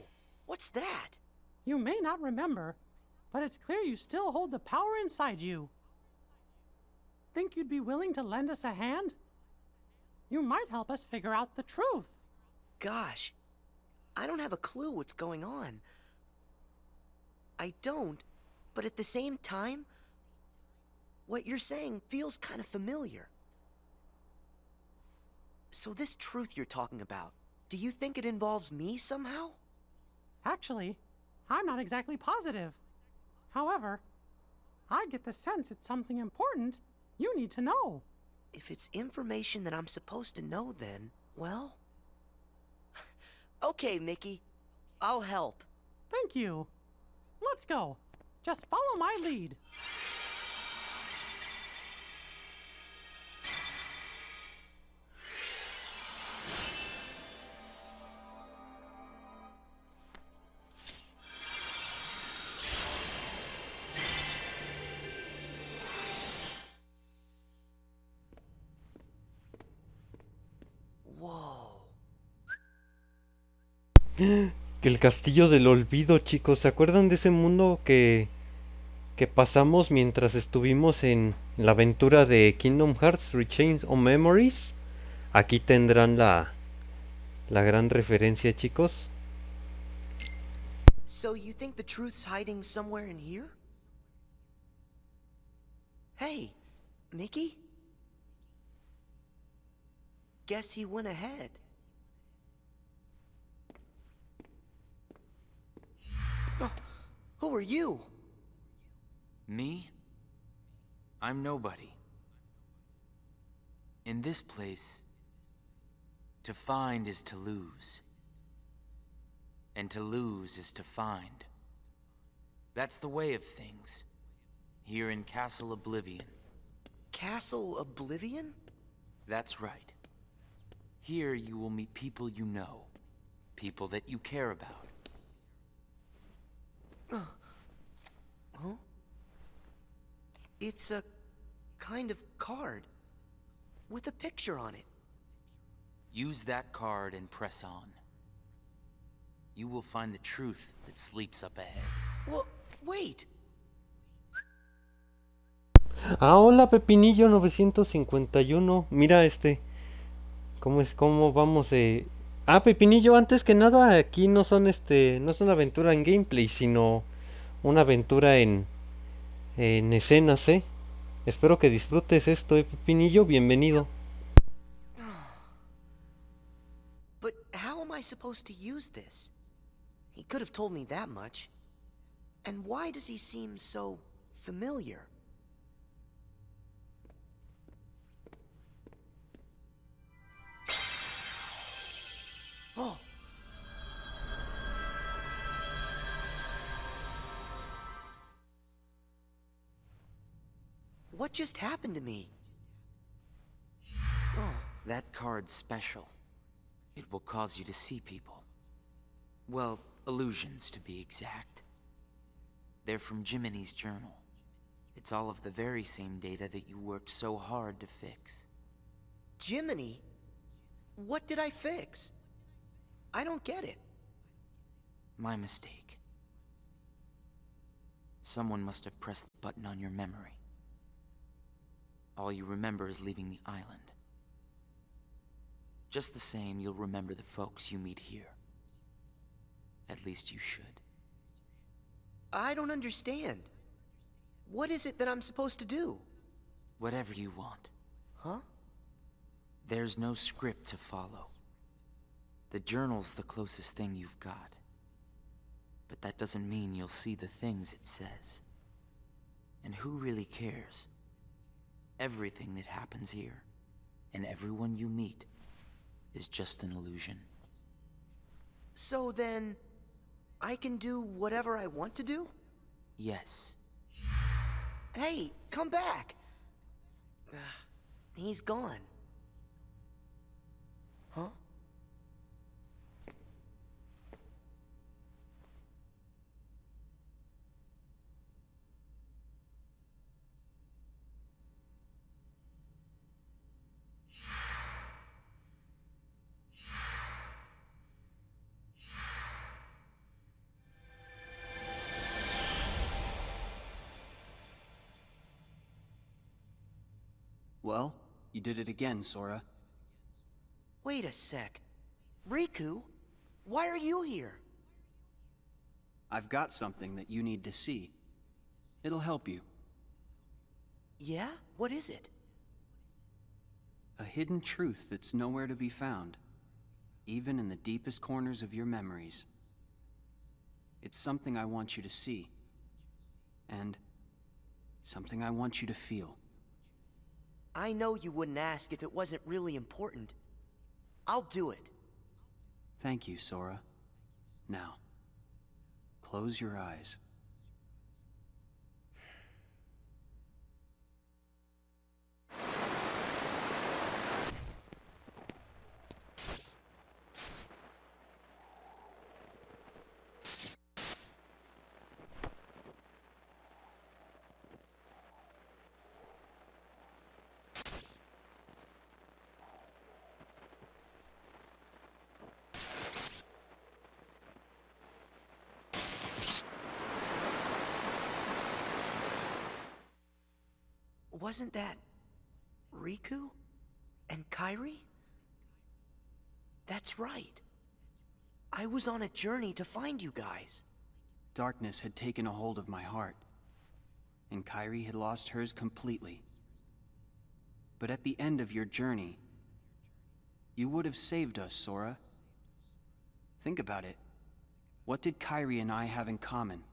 What's that? You may not remember, but it's clear you still hold the power inside you. Think you'd be willing to lend us a hand? You might help us figure out the truth. Gosh, I don't have a clue what's going on. I don't, but at the same time, what you're saying feels kind of familiar. So this truth you're talking about, do you think it involves me somehow? Actually, I'm not exactly positive. However, I get the sense it's something important you need to know. If it's information that I'm supposed to know, then, well... Okay, Mickey. I'll help. Thank you. Let's go. Just follow my lead. El castillo del olvido, chicos. ¿Se acuerdan de ese mundo que pasamos mientras estuvimos en la aventura de Kingdom Hearts Rechains of Memories? Aquí tendrán la gran referencia, chicos. So you think the truth's hiding somewhere in here? Hey, Mickey? Guess he went ahead. Oh, who are you? Me? I'm nobody. In this place, to find is to lose. And to lose is to find. That's the way of things, here in Castle Oblivion. Castle Oblivion? That's right. Here you will meet people you know, people that you care about. Huh? It's a kind of card with a picture on it. Use that card and press on. You will find the truth that sleeps up ahead. Well, wait. Ah, hola Pepinillo 951. Mira ¿cómo vamos? Ah, Pepinillo, antes que nada, aquí no son no es una aventura en gameplay, sino una aventura en escenas, Espero que disfrutes esto, Pepinillo, bienvenido. But how am I supposed to use this? He could have told me that much. And why does he seem so familiar? Oh. What just happened to me? Oh. That card's special. It will cause you to see people. Well, illusions to be exact. They're from Jiminy's journal. It's all of the very same data that you worked so hard to fix. Jiminy? What did I fix? I don't get it. My mistake. Someone must have pressed the button on your memory. All you remember is leaving the island. Just the same, you'll remember the folks you meet here. At least you should. I don't understand. What is it that I'm supposed to do? Whatever you want. Huh? There's no script to follow. The journal's the closest thing you've got. But that doesn't mean you'll see the things it says. And who really cares? Everything that happens here, and everyone you meet, is just an illusion. So then, I can do whatever I want to do? Yes. Hey, come back! He's gone. Huh? Well, you did it again, Sora. Wait a sec. Riku, why are you here? I've got something that you need to see. It'll help you. Yeah? What is it? A hidden truth that's nowhere to be found, even in the deepest corners of your memories. It's something I want you to see, and something I want you to feel. I know you wouldn't ask if it wasn't really important. I'll do it. Thank you, Sora. Now, close your eyes. Wasn't that Riku and Kairi? That's right. I was on a journey to find you guys. Darkness had taken a hold of my heart, and Kairi had lost hers completely. But at the end of your journey, you would have saved us, Sora. Think about it. What did Kairi and I have in common?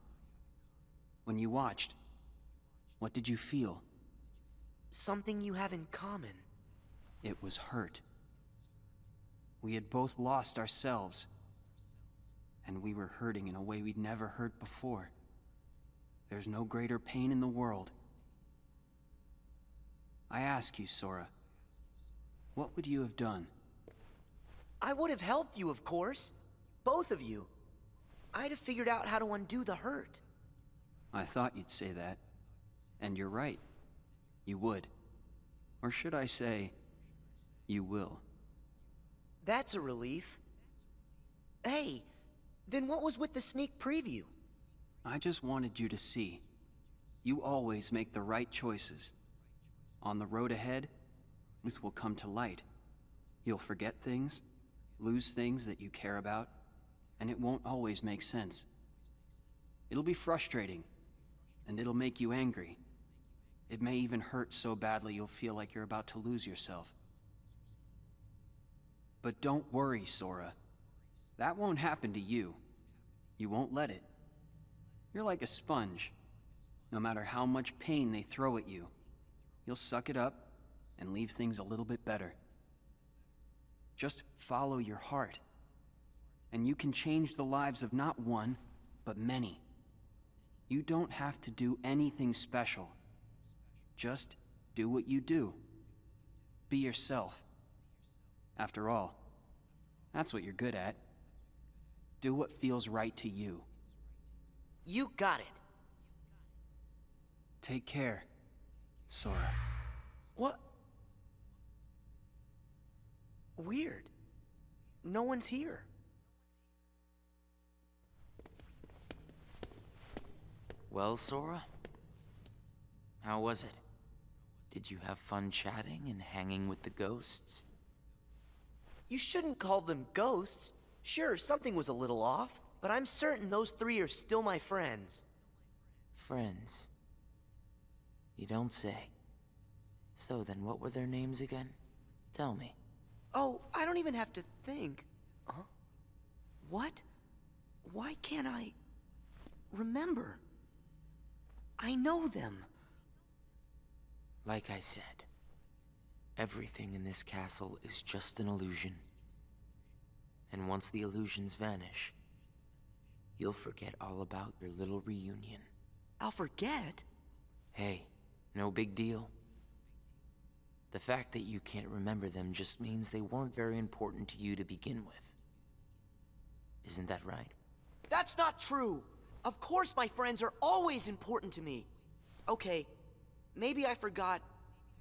When you watched, what did you feel? Something you have in common. It was hurt. We had both lost ourselves, and we were hurting in a way we'd never hurt before. There's no greater pain in the world. I ask you, Sora, what would you have done? I would have helped you, of course. Both of you. I'd have figured out how to undo the hurt. I thought you'd say that. And you're right. You would. Or should I say, you will. That's a relief. Hey, then what was with the sneak preview? I just wanted you to see. You always make the right choices. On the road ahead, truth will come to light. You'll forget things, lose things that you care about, and it won't always make sense. It'll be frustrating, and it'll make you angry. It may even hurt so badly you'll feel like you're about to lose yourself. But don't worry, Sora. That won't happen to you. You won't let it. You're like a sponge. No matter how much pain they throw at you, you'll suck it up and leave things a little bit better. Just follow your heart, and you can change the lives of not one, but many. You don't have to do anything special. Just do what you do. Be yourself. After all, that's what you're good at. Do what feels right to you. You got it. Take care, Sora. What? Weird. No one's here. Well, Sora? How was it? Did you have fun chatting and hanging with the ghosts? You shouldn't call them ghosts. Sure, something was a little off, but I'm certain those three are still my friends. Friends? You don't say. So then what were their names again? Tell me. Oh, I don't even have to think. Huh? What? Why can't I remember? I know them. Like I said, everything in this castle is just an illusion. And once the illusions vanish, you'll forget all about your little reunion. I'll forget? Hey, no big deal. The fact that you can't remember them just means they weren't very important to you to begin with. Isn't that right? That's not true! Of course my friends are always important to me. Okay, maybe I forgot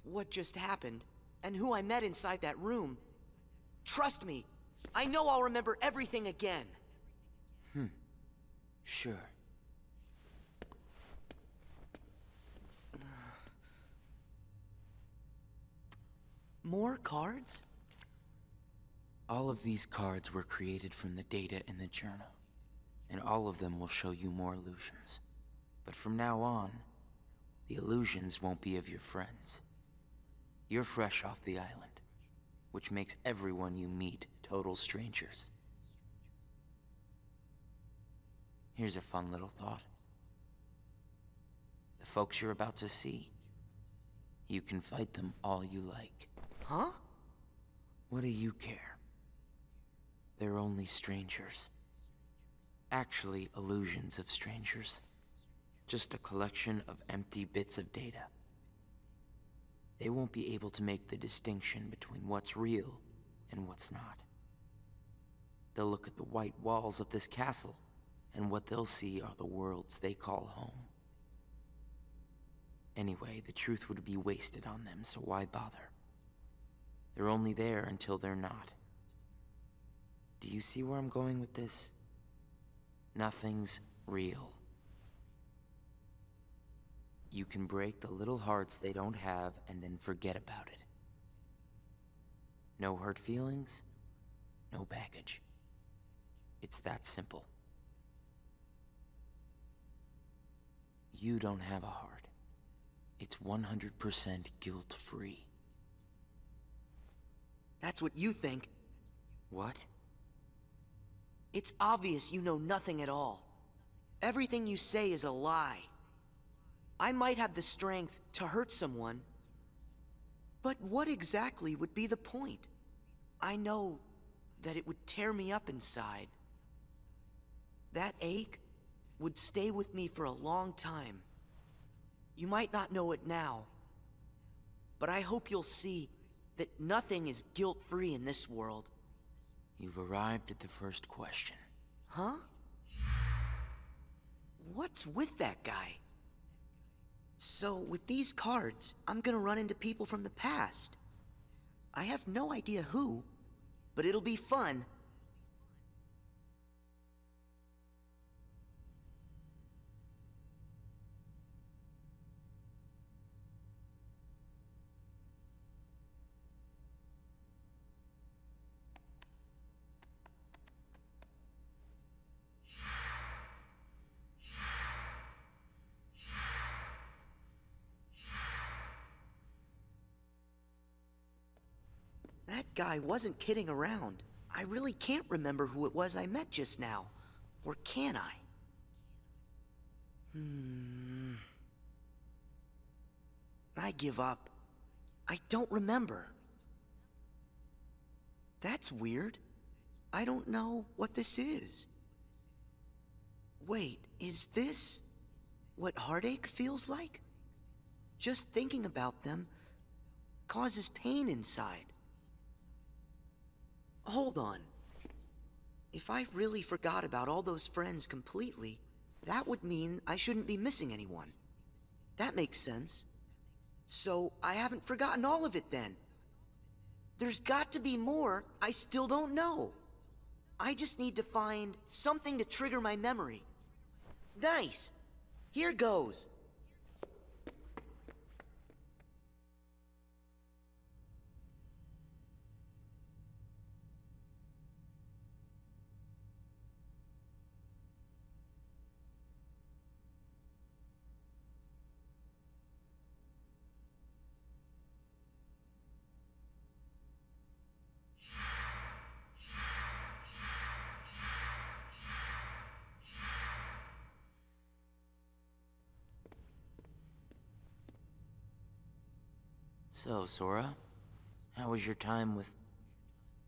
what just happened and who I met inside that room. Trust me, I know I'll remember everything again. Sure. More cards? All of these cards were created from the data in the journal, and all of them will show you more illusions. But from now on, the illusions won't be of your friends. You're fresh off the island, which makes everyone you meet total strangers. Here's a fun little thought. The folks you're about to see, you can fight them all you like. Huh? What do you care? They're only strangers. Actually, illusions of strangers. Just a collection of empty bits of data. They won't be able to make the distinction between what's real and what's not. They'll look at the white walls of this castle, and what they'll see are the worlds they call home. Anyway, the truth would be wasted on them, so why bother? They're only there until they're not. Do you see where I'm going with this? Nothing's real. You can break the little hearts they don't have and then forget about it. No hurt feelings, no baggage. It's that simple. You don't have a heart. It's 100% guilt-free. That's what you think. What? It's obvious you know nothing at all. Everything you say is a lie. I might have the strength to hurt someone, but what exactly would be the point? I know that it would tear me up inside. That ache would stay with me for a long time. You might not know it now, but I hope you'll see that nothing is guilt-free in this world. You've arrived at the first question. Huh? What's with that guy? So, with these cards, I'm gonna run into people from the past. I have no idea who, but it'll be fun. That guy wasn't kidding around. I really can't remember who it was I met just now. Or can I? I give up. I don't remember. That's weird. I don't know what this is. Wait, is this what heartache feels like? Just thinking about them causes pain inside. Hold on. If I really forgot about all those friends completely, that would mean I shouldn't be missing anyone. That makes sense. So I haven't forgotten all of it then. There's got to be more I still don't know. I just need to find something to trigger my memory. Nice. Here goes. So, Sora, how was your time with...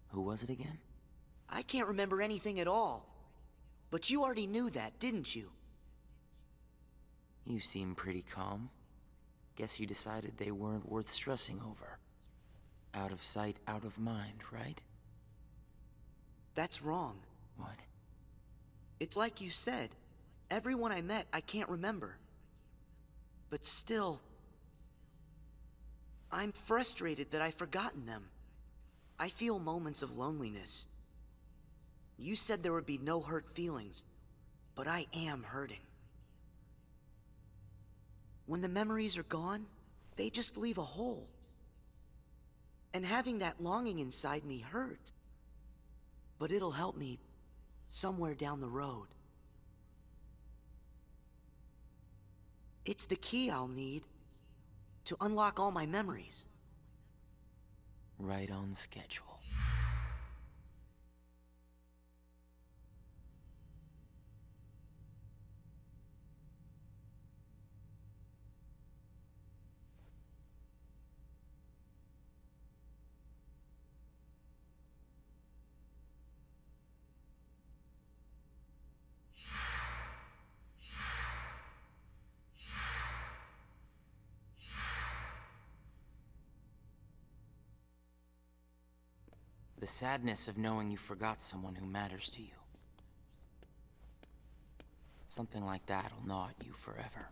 who was it again? I can't remember anything at all. But you already knew that, didn't you? You seem pretty calm. Guess you decided they weren't worth stressing over. Out of sight, out of mind, right? That's wrong. What? It's like you said. Everyone I met, I can't remember. But still... I'm frustrated that I've forgotten them. I feel moments of loneliness. You said there would be no hurt feelings, but I am hurting. When the memories are gone, they just leave a hole. And having that longing inside me hurts. But it'll help me somewhere down the road. It's the key I'll need to unlock all my memories. Right on schedule. The sadness of knowing you forgot someone who matters to you. Something like that'll gnaw at you forever.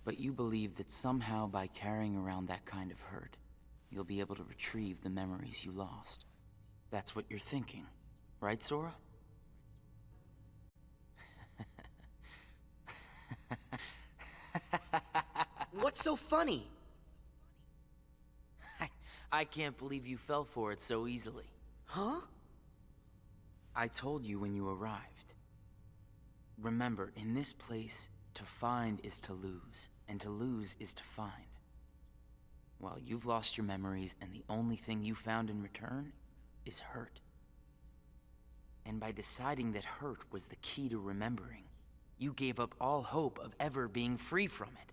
But you believe that somehow by carrying around that kind of hurt, you'll be able to retrieve the memories you lost. That's what you're thinking, right, Sora? What's so funny? I can't believe you fell for it so easily. Huh? I told you when you arrived. Remember, in this place, to find is to lose, and to lose is to find. Well, you've lost your memories, and the only thing you found in return is hurt. And by deciding that hurt was the key to remembering, you gave up all hope of ever being free from it.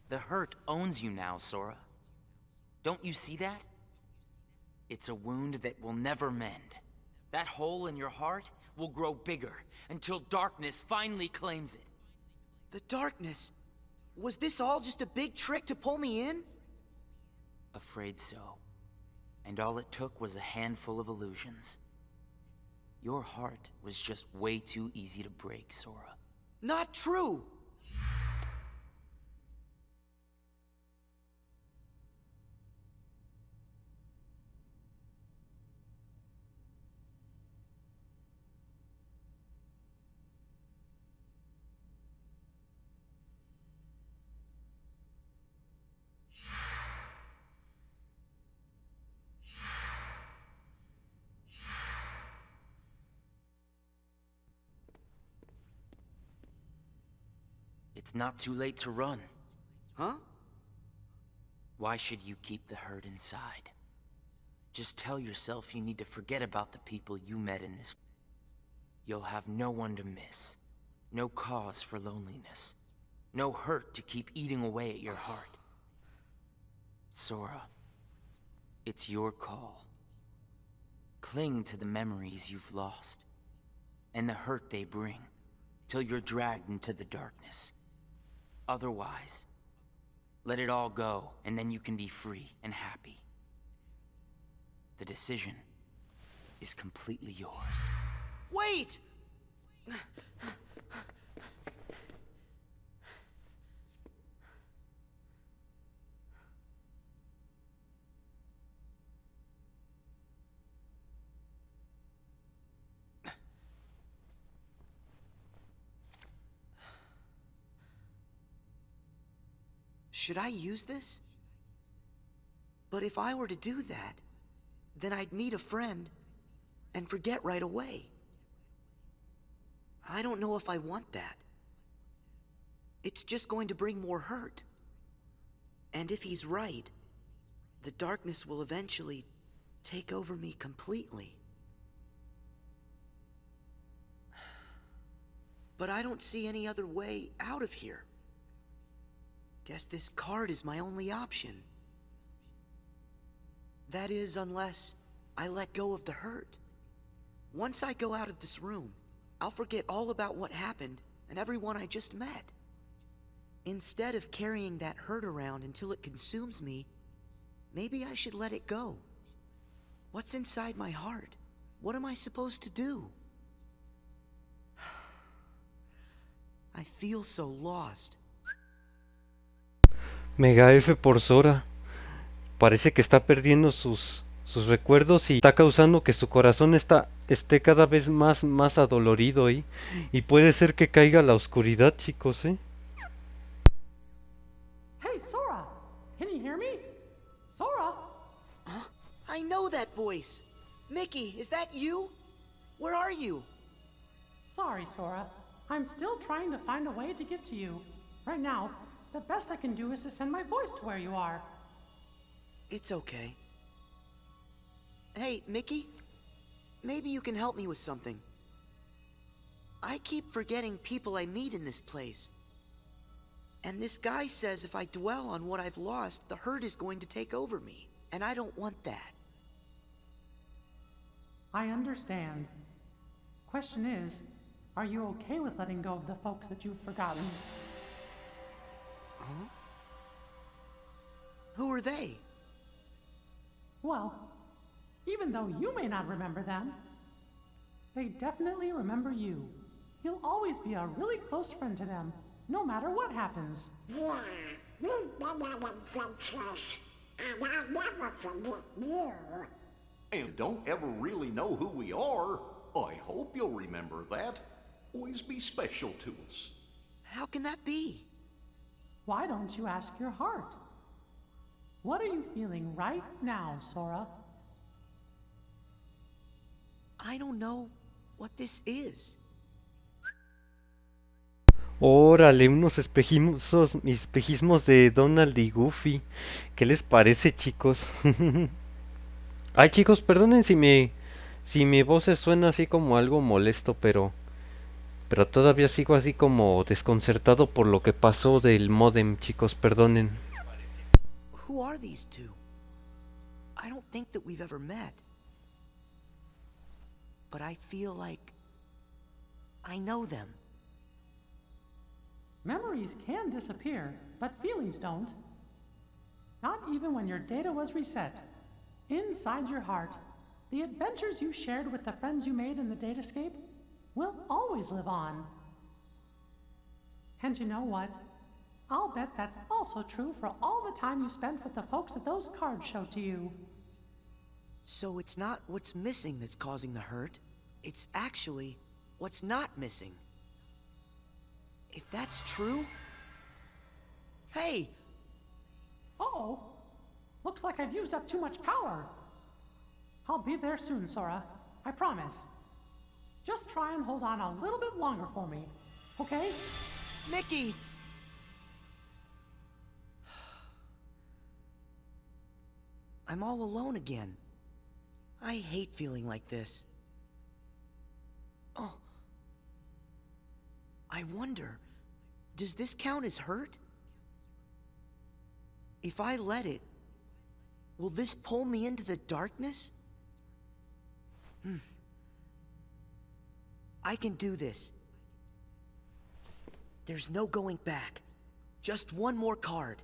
The hurt owns you now, Sora. Don't you see that? It's a wound that will never mend. That hole in your heart will grow bigger until darkness finally claims it. The darkness? Was this all just a big trick to pull me in? Afraid so. And all it took was a handful of illusions. Your heart was just way too easy to break, Sora. Not true! It's not too late to run. Huh? Why should you keep the hurt inside? Just tell yourself you need to forget about the people you met in this. You'll have no one to miss. No cause for loneliness. No hurt to keep eating away at your heart. Sora, it's your call. Cling to the memories you've lost, and the hurt they bring, till you're dragged into the darkness. Otherwise, let it all go, and then you can be free and happy. The decision is completely yours. Wait! Should I use this? But if I were to do that, then I'd meet a friend and forget right away. I don't know if I want that. It's just going to bring more hurt. And if he's right, the darkness will eventually take over me completely. But I don't see any other way out of here. Guess this card is my only option. That is, unless I let go of the hurt. Once I go out of this room, I'll forget all about what happened and everyone I just met. Instead of carrying that hurt around until it consumes me, maybe I should let it go. What's inside my heart? What am I supposed to do? I feel so lost. Mega F por Sora. Parece que está perdiendo sus recuerdos y está causando que su corazón esté cada vez más adolorido y puede ser que caiga a la oscuridad, chicos, ¿eh? Hey, Sora! Can you hear me? Sora? Huh? I know that voice! Mickey, is that you? Where are you? Sorry, Sora. I'm still trying to find a way to get to you. Right now, the best I can do is to send my voice to where you are. It's okay. Hey, Mickey? Maybe you can help me with something. I keep forgetting people I meet in this place. And this guy says if I dwell on what I've lost, the hurt is going to take over me. And I don't want that. I understand. Question is, are you okay with letting go of the folks that you've forgotten? Huh? Who are they? Well, even though you may not remember them, they definitely remember you. You'll always be a really close friend to them, no matter what happens. Yeah, we've been on adventures, and I'll never forget you. And don't ever really know who we are. I hope you'll remember that. Always be special to us. How can that be? Why don't you ask your heart? What are you feeling right now, Sora? I don't know what this is. Órale, unos espejismos de Donald y Goofy. ¿Qué les parece, chicos? Ay, chicos, perdonen si mi voz se suena así como algo molesto, pero todavía sigo así como desconcertado por lo que pasó del modem, chicos, perdonen. Who are these two? I don't think that we've ever met. But I feel like I know them. Memories can disappear, but feelings don't. Not even when your data was reset. Inside your heart, the adventures you shared with the friends you made in the datascape will always live on. And you know what? I'll bet that's also true for all the time you spent with the folks that those cards showed to you. So it's not what's missing that's causing the hurt. It's actually what's not missing. If that's true... Hey! Uh-oh. Looks like I've used up too much power. I'll be there soon, Sora. I promise. Just try and hold on a little bit longer for me, okay? Mickey! I'm all alone again. I hate feeling like this. Oh. I wonder, does this count as hurt? If I let it, will this pull me into the darkness? I can do this. There's no going back. Just one more card.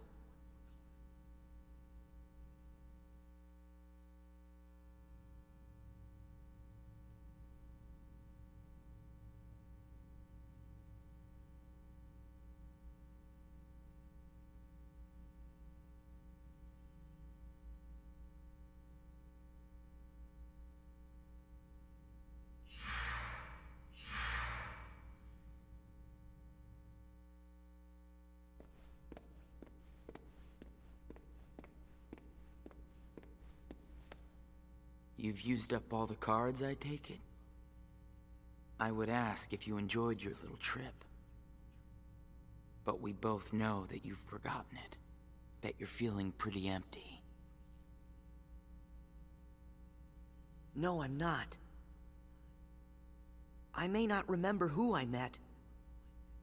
You've used up all the cards, I take it? I would ask if you enjoyed your little trip. But we both know that you've forgotten it. That you're feeling pretty empty. No, I'm not. I may not remember who I met,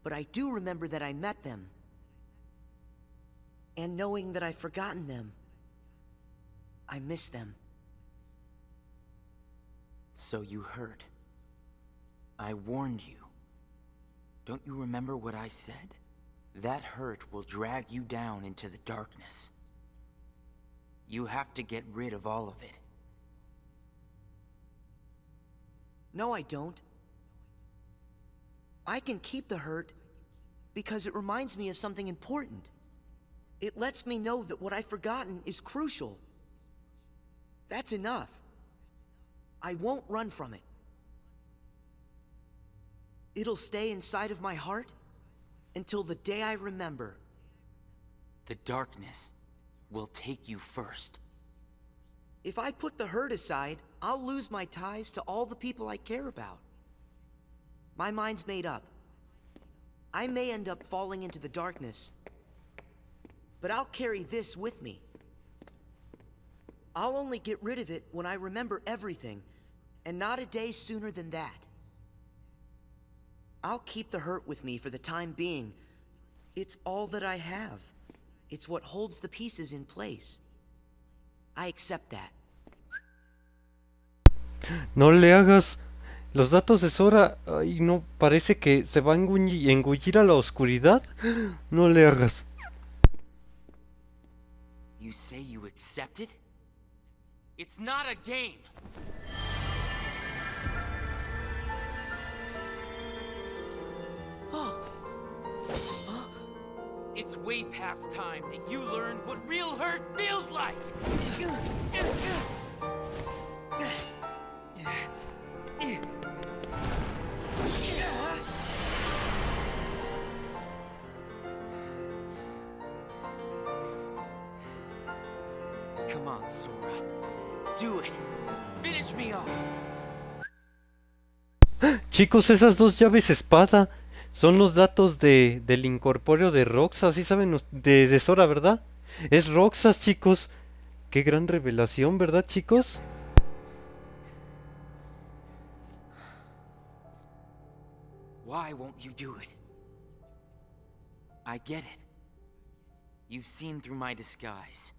but I do remember that I met them. And knowing that I've forgotten them, I miss them. So you hurt. I warned you. Don't you remember what I said? That hurt will drag you down into the darkness. You have to get rid of all of it. No, I don't. I can keep the hurt because it reminds me of something important. It lets me know that what I've forgotten is crucial. That's enough. I won't run from it. It'll stay inside of my heart until the day I remember. The darkness will take you first. If I put the hurt aside, I'll lose my ties to all the people I care about. My mind's made up. I may end up falling into the darkness, but I'll carry this with me. I'll only get rid of it when I remember everything, and not a day sooner than that. I'll keep the hurt with me for the time being. It's all that I have. It's what holds the pieces in place. I accept that. No le hagas. Los datos de Sora. Ay, no, parece que se va a engullir a la oscuridad. No le hagas. You say you accept it? It's not a game! It's way past time that you learned what real hurt feels like! Come on, Sora. Do it. Finish me off. Chicos, esas dos llaves espada son los datos del incorpóreo de Roxas, ¿sí saben? De Sora, ¿verdad? Es Roxas, chicos. Qué gran revelación, ¿verdad, chicos? Why won't you do it? I get it. You've seen through my disguise.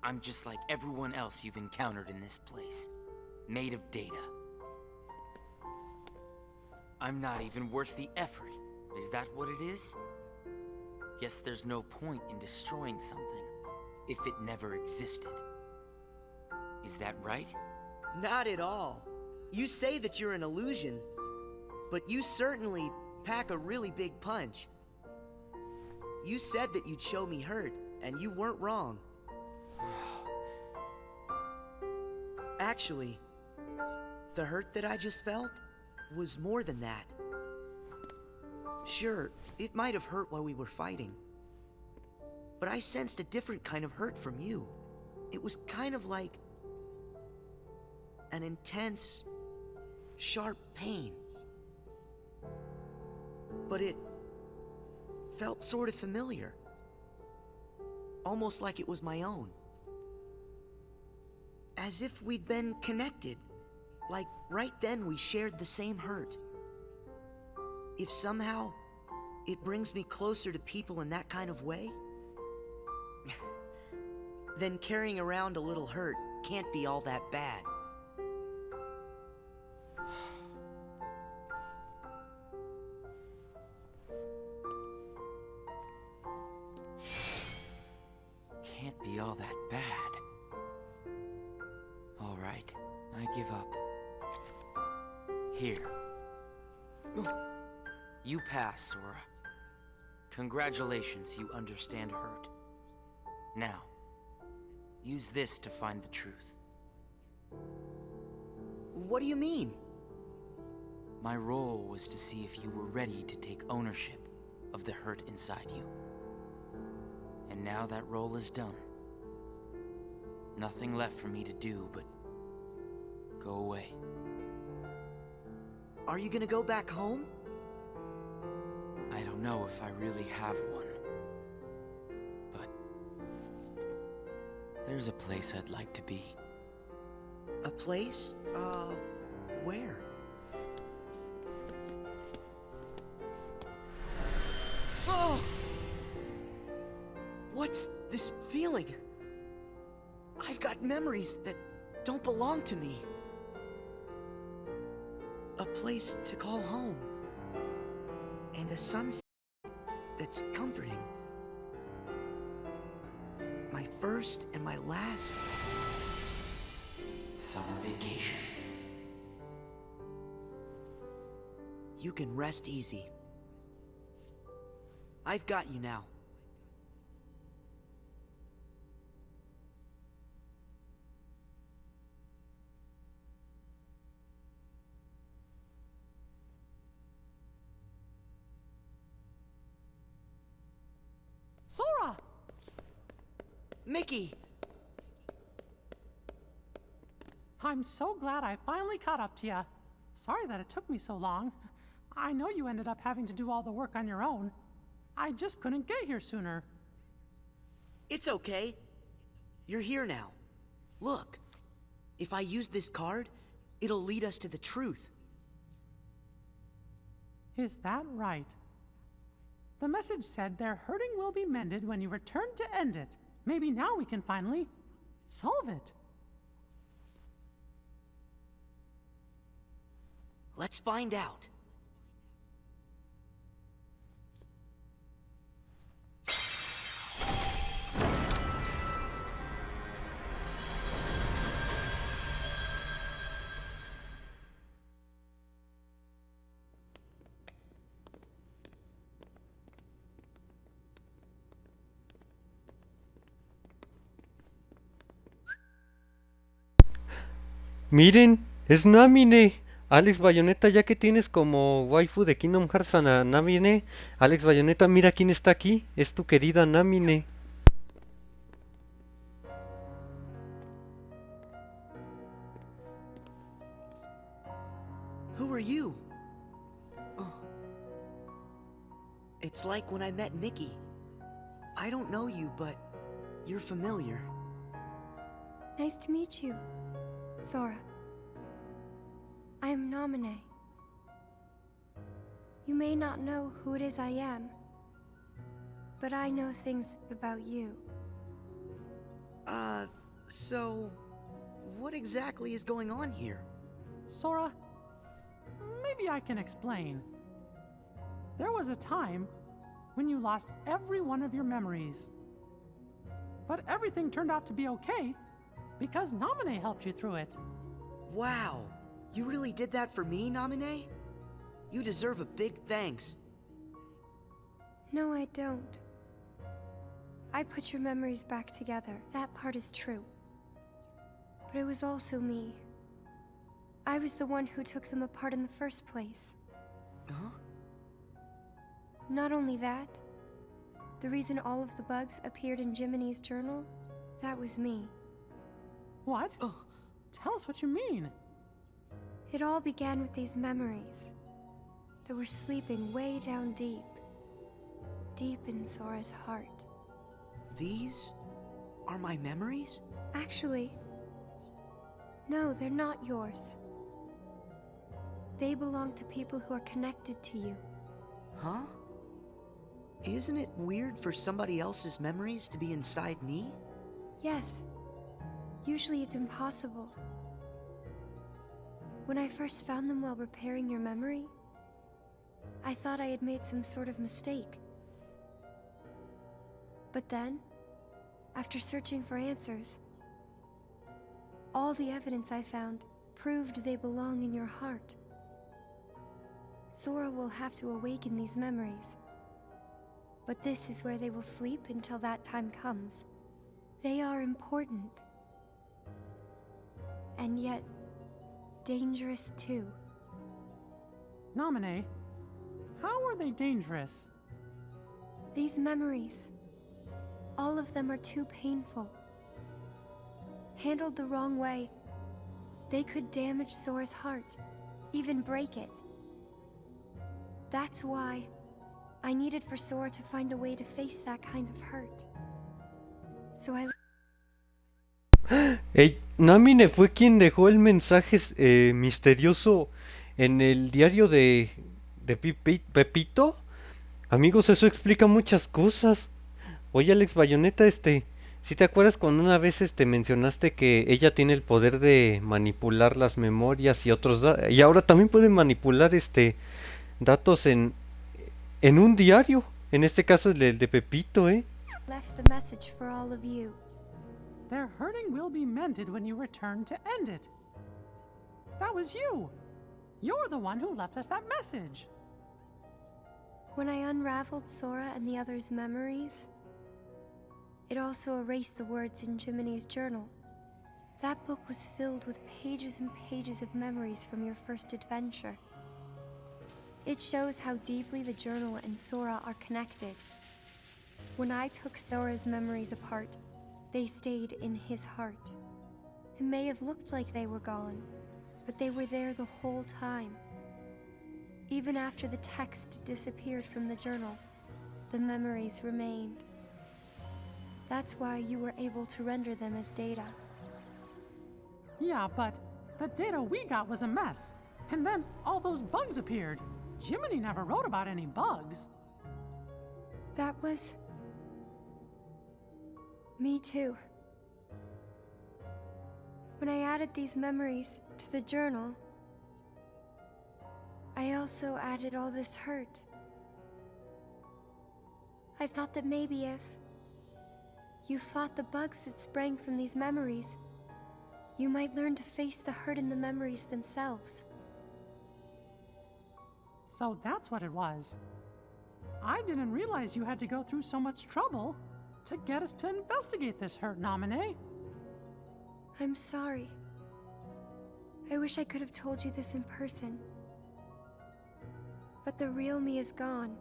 I'm just like everyone else you've encountered in this place. Made of data. I'm not even worth the effort. Is that what it is? Guess there's no point in destroying something if it never existed. Is that right? Not at all. You say that you're an illusion, but you certainly pack a really big punch. You said that you'd show me hurt, and you weren't wrong. Actually, the hurt that I just felt was more than that. Sure, it might have hurt while we were fighting, but I sensed a different kind of hurt from you. It was kind of like an intense, sharp pain. But it felt sort of familiar. Almost like it was my own. As if we'd been connected. Like right then we shared the same hurt. If somehow it brings me closer to people in that kind of way, then carrying around a little hurt can't be all that bad. Can't be all that bad. All right, I give up. Here. You pass, Sora. Congratulations, you understand hurt. Now, use this to find the truth. What do you mean? My role was to see if you were ready to take ownership of the hurt inside you. And now that role is done. Nothing left for me to do but go away. Are you gonna go back home? I don't know if I really have one. But there's a place I'd like to be. A place? Where? Oh! What's this feeling? I've got memories that don't belong to me. A place to call home. And a sunset that's comforting. My first and my last summer vacation. You can rest easy. I've got you now. Sora! Mickey! I'm so glad I finally caught up to you. Sorry that it took me so long. I know you ended up having to do all the work on your own. I just couldn't get here sooner. It's okay. You're here now. Look. If I use this card, it'll lead us to the truth. Is that right? The message said their hurting will be mended when you return to end it. Maybe now we can finally solve it. Let's find out. Miren, es Namine. Alex Bayonetta, ya que tienes como waifu de Kingdom Hearts a Namine. Alex Bayonetta, mira quién está aquí. Es tu querida Namine. Who are you? Oh. It's like when I met Mickey. I don't know you, but you're familiar. Nice to meet you, Sora. I am Namine. You may not know who it is I am, but I know things about you. So what exactly is going on here? Sora, maybe I can explain. There was a time when you lost every one of your memories. But everything turned out to be okay because Namine helped you through it. Wow, you really did that for me, Namine? You deserve a big thanks. No, I don't. I put your memories back together. That part is true. But it was also me. I was the one who took them apart in the first place. Huh? Not only that, the reason all of the bugs appeared in Jiminy's journal, that was me. What? Tell us what you mean. It all began with these memories that were sleeping way down deep, deep in Sora's heart. These are my memories? Actually, no, they're not yours. They belong to people who are connected to you. Huh? Isn't it weird for somebody else's memories to be inside me? Yes. Usually it's impossible. When I first found them while repairing your memory, I thought I had made some sort of mistake. But then, after searching for answers, all the evidence I found proved they belong in your heart. Sora will have to awaken these memories. But this is where they will sleep until that time comes. They are important. And yet, dangerous too. Namine, how are they dangerous? These memories, all of them are too painful. Handled the wrong way, they could damage Sora's heart, even break it. That's why I needed for Sora to find a way to face that kind of hurt. So Namine fue quien dejó el mensaje misterioso en el diario de Pepito. Amigos, eso explica muchas cosas. Oye, Alex Bayonetta, ¿sí te acuerdas cuando una vez mencionaste que ella tiene el poder de manipular las memorias y otros y ahora también puede manipular datos en un diario? En este caso el de Pepito, left the message for all of you. Their hurting will be mended when you return to end it. That was you. You're the one who left us that message. When I unraveled Sora and the others' memories, it also erased the words in Jiminy's journal. That book was filled with pages and pages of memories from your first adventure. It shows how deeply the journal and Sora are connected. When I took Sora's memories apart, they stayed in his heart. It may have looked like they were gone, but they were there the whole time. Even after the text disappeared from the journal, the memories remained. That's why you were able to render them as data. Yeah, but the data we got was a mess. And then all those bugs appeared. Jiminy never wrote about any bugs. That was... me too. When I added these memories to the journal, I also added all this hurt. I thought that maybe if you fought the bugs that sprang from these memories, you might learn to face the hurt in the memories themselves. So that's what it was. I didn't realize you had to go through so much trouble to get us to investigate this hurt, nominee. I'm sorry. I wish I could have told you this in person. But the real me is gone.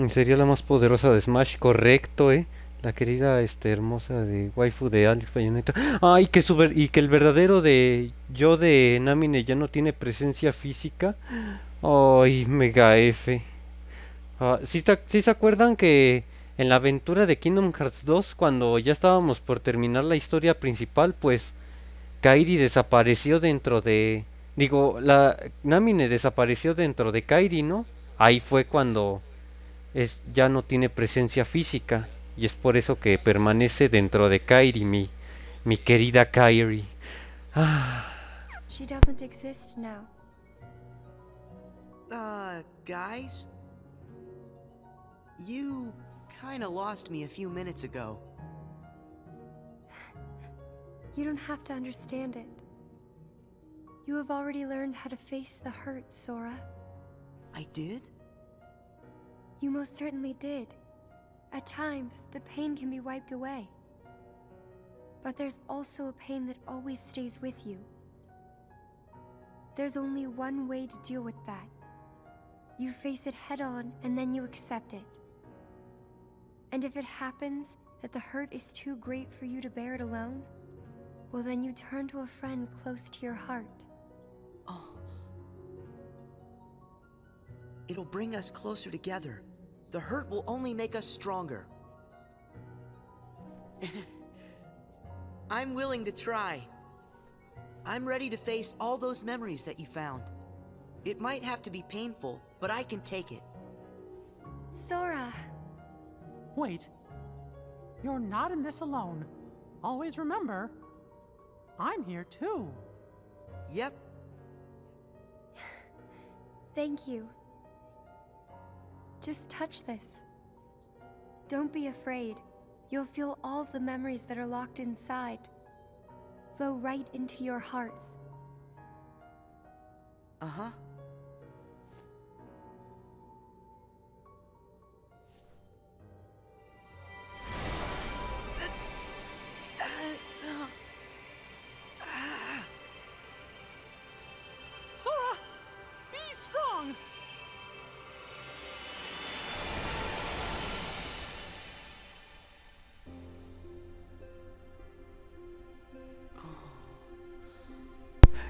Sería la más poderosa de Smash, correcto, la querida hermosa de waifu de Alex Bayonetta. Ay, y que el verdadero de yo de Namine ya no tiene presencia física. Ay, mega F. ¿Sí se acuerdan que en la aventura de Kingdom Hearts 2, cuando ya estábamos por terminar la historia principal, pues Kairi desapareció dentro de... Digo, la Namine desapareció dentro de Kairi, ¿no? Ahí fue cuando ya no tiene presencia física. Y es por eso que permanece dentro de Kairi, mi querida Kairi. She doesn't exist now. Guys? You kinda lost me a few minutes ago. You don't have to understand it. You have already learned how to face the hurt, Sora. I did? You most certainly did. At times, the pain can be wiped away. But there's also a pain that always stays with you. There's only one way to deal with that. You face it head on, and then you accept it. And if it happens that the hurt is too great for you to bear it alone, well then you turn to a friend close to your heart. Oh. It'll bring us closer together. The hurt will only make us stronger. I'm willing to try. I'm ready to face all those memories that you found. It might have to be painful, but I can take it. Sora! Wait. You're not in this alone. Always remember, I'm here too. Yep. Thank you. Just touch this. Don't be afraid. You'll feel all of the memories that are locked inside flow right into your hearts. Uh-huh. Sora, be strong!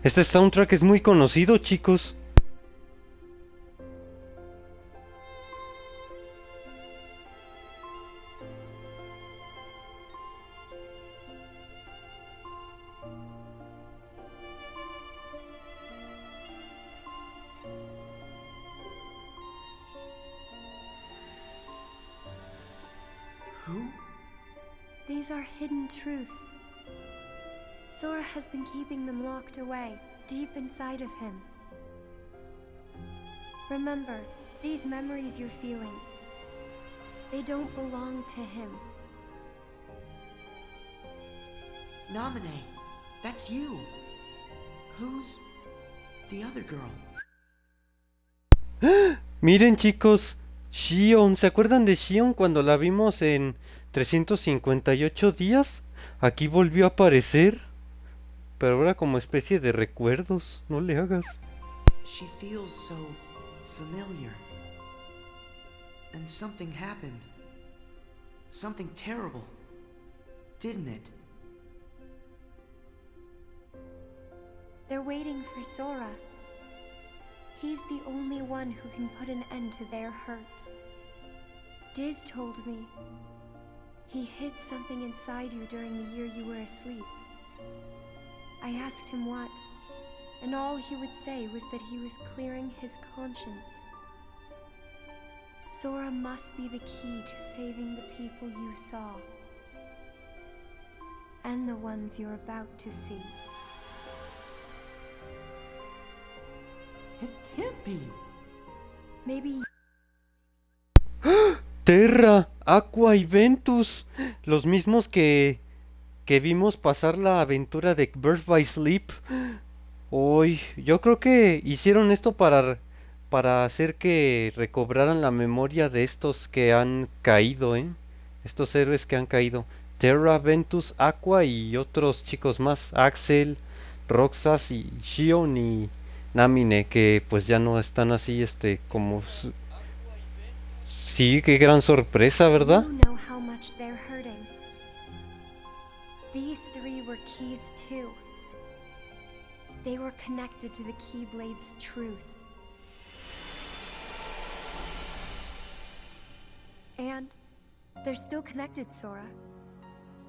Este soundtrack es muy conocido, chicos. Who? These are hidden truths. Sora has been keeping them locked away, deep inside of him. Remember, these memories you're feeling, they don't belong to him. Namine, that's you. Who's the other girl? Miren, chicos, Shion, ¿se acuerdan de Shion cuando la vimos en 358 días? Aquí volvió a aparecer, pero ahora como especie de recuerdos. No le hagas. She feels so familiar. And something happened. Something terrible. didn't it? They're waiting for Sora. He's the only one who can put an end to their hurt. Diz told me he hid something inside you during the year you were asleep. I asked him what, and all he would say was that he was clearing his conscience. Sora must be the key to saving the people you saw, and the ones you're about to see. It can't be. Maybe. Terra, Aqua y Ventus, los mismos que vimos pasar la aventura de Birth by Sleep. Hoy, yo creo que hicieron esto para hacer que recobraran la memoria de estos que han caído, estos héroes que han caído. Terra, Ventus, Aqua y otros chicos más, Axel, Roxas y Shion y Namine, que pues ya no están así, como... Sí, qué gran sorpresa, ¿verdad? You know how much they're hurting. These three were keys too. They were connected to the Keyblade's truth. And they're still connected, Sora.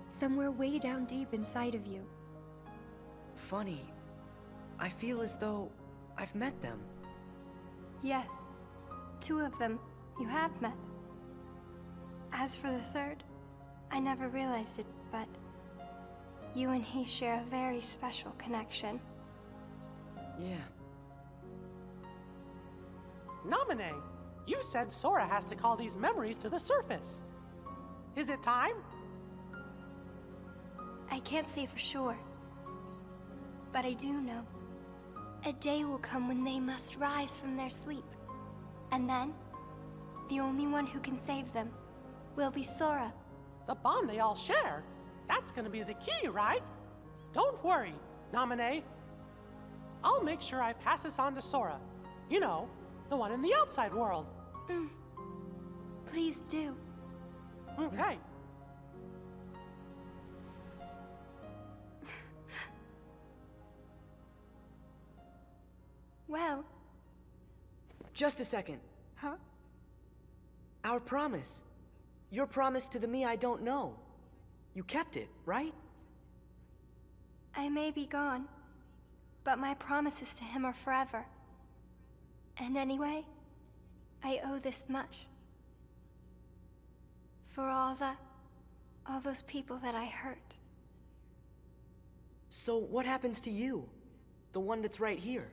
Somewhere way down deep inside of you. Funny, I feel as though I've met them. Yes, two of them you have met. As for the third, I never realized it, but you and he share a very special connection. Yeah. Namine, you said Sora has to call these memories to the surface. Is it time? I can't say for sure, but I do know. A day will come when they must rise from their sleep, and then the only one who can save them will be Sora. The bond they all share? That's gonna be the key, right? Don't worry, Namine. I'll make sure I pass this on to Sora. You know, the one in the outside world. Please do. Okay. Well... Just a second. Huh? Our promise. Your promise to the me I don't know. You kept it, right? I may be gone, but my promises to him are forever. And anyway, I owe this much. For all those people that I hurt. So what happens to you? The one that's right here?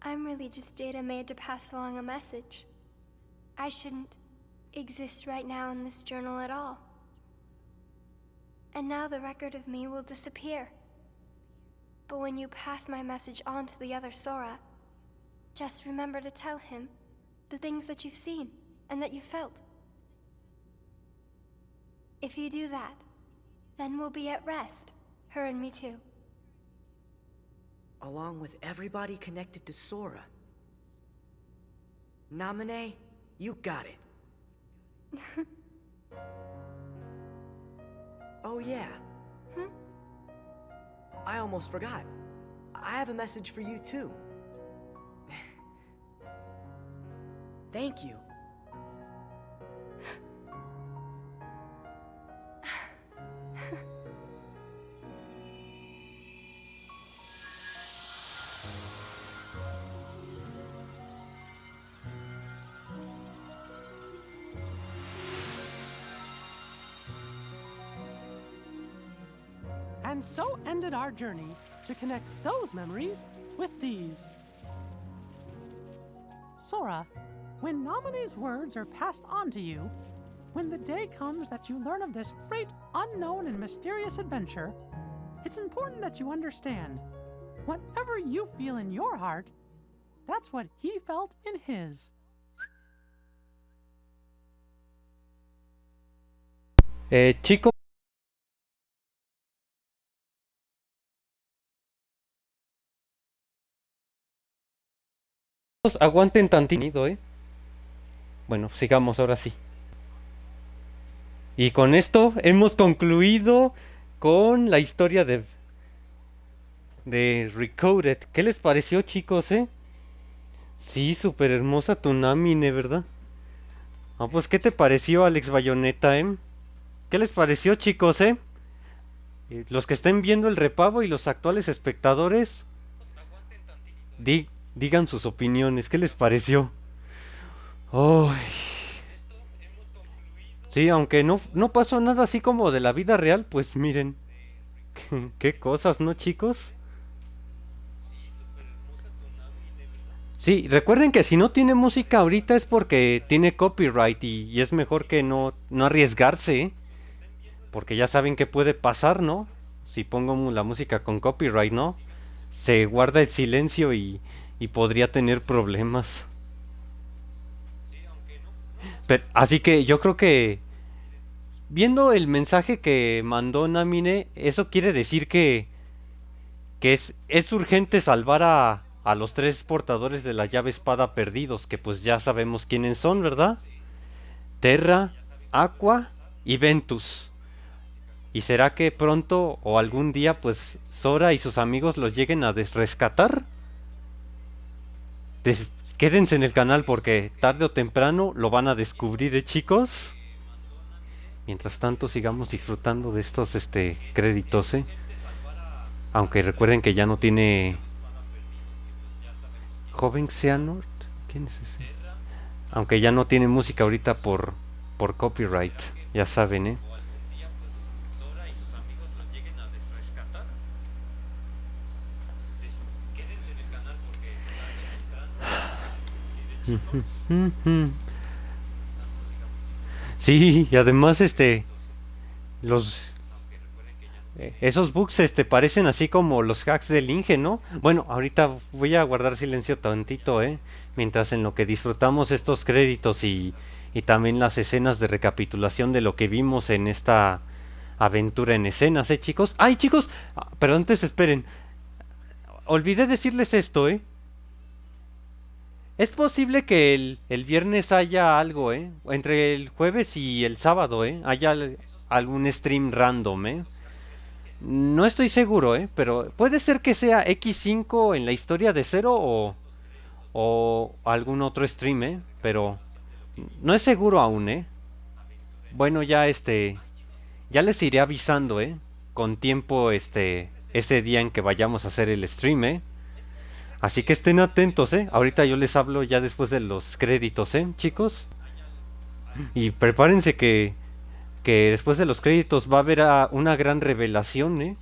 I'm really just data made to pass along a message. I shouldn't exist right now in this journal at all. And now the record of me will disappear. But when you pass my message on to the other Sora, just remember to tell him the things that you've seen and that you felt. If you do that, then we'll be at rest, her and me too. Along with everybody connected to Sora. Namine, you got it. Oh yeah. I almost forgot. I have a message for you too. Thank you. And so ended our journey to connect those memories with these. Sora, when Namine's words are passed on to you, when the day comes that you learn of this great, unknown, and mysterious adventure, it's important that you understand, whatever you feel in your heart, that's what he felt in his. Chicos, aguanten tantito, Bueno, sigamos ahora sí. Y con esto hemos concluido con la historia de Recoded. ¿Qué les pareció, chicos, Sí, súper hermosa tu Namine, ¿verdad? Ah, pues, ¿qué te pareció, Alex Bayonetta, ¿Qué les pareció, chicos, Los que estén viendo el repavo y los actuales espectadores, digan sus opiniones. ¿Qué les pareció? Ay. Sí, aunque no pasó nada así como de la vida real, pues miren, qué cosas, ¿no, chicos? Sí, recuerden que si no tiene música ahorita es porque tiene copyright y es mejor que no arriesgarse, porque ya saben qué puede pasar, ¿no? Si pongo la música con copyright, ¿no? Se guarda el silencio y podría tener problemas. Así que yo creo que viendo el mensaje que mandó Namine, eso quiere decir que es urgente salvar a los tres portadores de la llave espada perdidos, que pues ya sabemos quiénes son, ¿verdad? Terra, Aqua y Ventus. ¿Y será que pronto o algún día pues Sora y sus amigos los lleguen a rescatar? Quédense en el canal porque tarde o temprano lo van a descubrir, chicos. Mientras tanto sigamos disfrutando de estos créditos, Aunque recuerden que ya no tiene Joven Xehanort. ¿Quién es ese? Aunque ya no tiene música ahorita por copyright. Ya saben, Sí, y además los esos bugs parecen así como los hacks del Inge, ¿no? Bueno, ahorita voy a guardar silencio tantito, mientras en lo que disfrutamos estos créditos y también las escenas de recapitulación de lo que vimos en esta aventura en escenas, chicos. ¡Ay, chicos! Pero antes esperen. Olvidé decirles esto, Es posible que el viernes haya algo, Entre el jueves y el sábado, Haya algún stream random, No estoy seguro, pero puede ser que sea X5 en la historia de Zero o algún otro stream, pero no es seguro aún, Bueno, ya les iré avisando, con tiempo, ese día en que vayamos a hacer el stream, Así que estén atentos, Ahorita yo les hablo ya después de los créditos, chicos. Y prepárense que después de los créditos va a haber una gran revelación,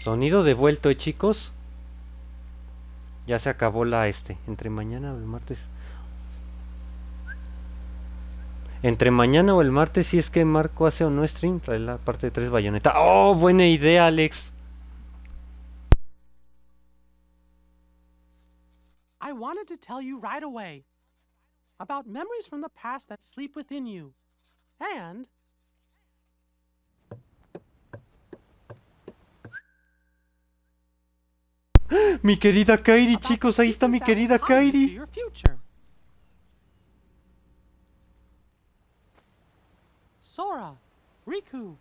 Sonido devuelto, chicos. Ya se acabó la entre mañana o el martes. Entre mañana o el martes, si es que Marco hace o no stream, trae la parte de 3 bayoneta. ¡Oh, buena idea, Alex! I wanted to tell you right away about memories from the past that sleep within you. And Mi querida Kairi, chicos, ahí está mi querida Kairi. Sora, Riku,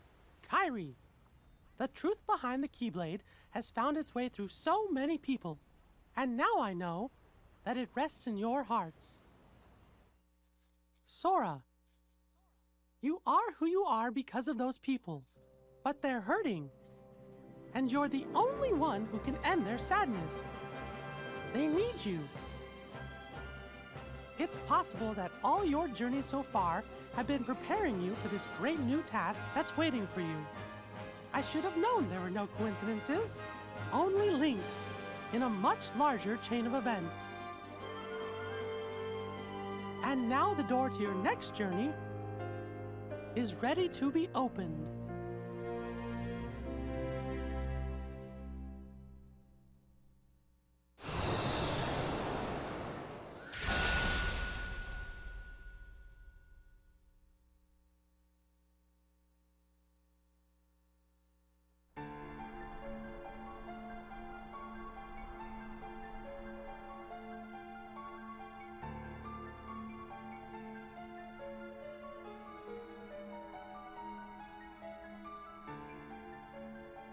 Kairi. The truth behind the Keyblade has found its way through so many people, and now I know that it rests in your hearts. Sora, you are who you are because of those people, but they're hurting, and you're the only one who can end their sadness. They need you. It's possible that all your journeys so far have been preparing you for this great new task that's waiting for you. I should have known there were no coincidences, only links in a much larger chain of events. And now the door to your next journey is ready to be opened.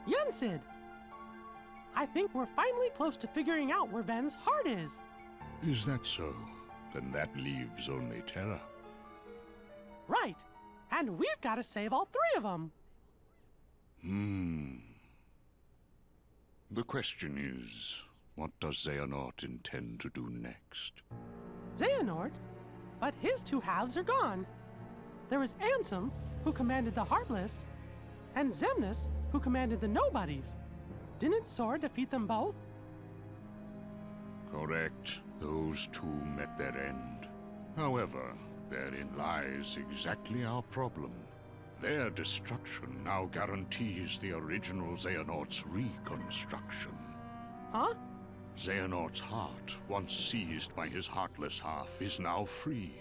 Yensid! I think we're finally close to figuring out where Ven's heart is. Is that so? Then that leaves only Terra. Right. And we've got to save all three of them. The question is, what does Xehanort intend to do next? Xehanort? But his two halves are gone. There was Ansem, who commanded the Heartless, and Xemnas, who commanded the Nobodies. Didn't Sora defeat them both? Correct. Those two met their end. However, therein lies exactly our problem. Their destruction now guarantees the original Xehanort's reconstruction. Huh? Xehanort's heart, once seized by his heartless half, is now free.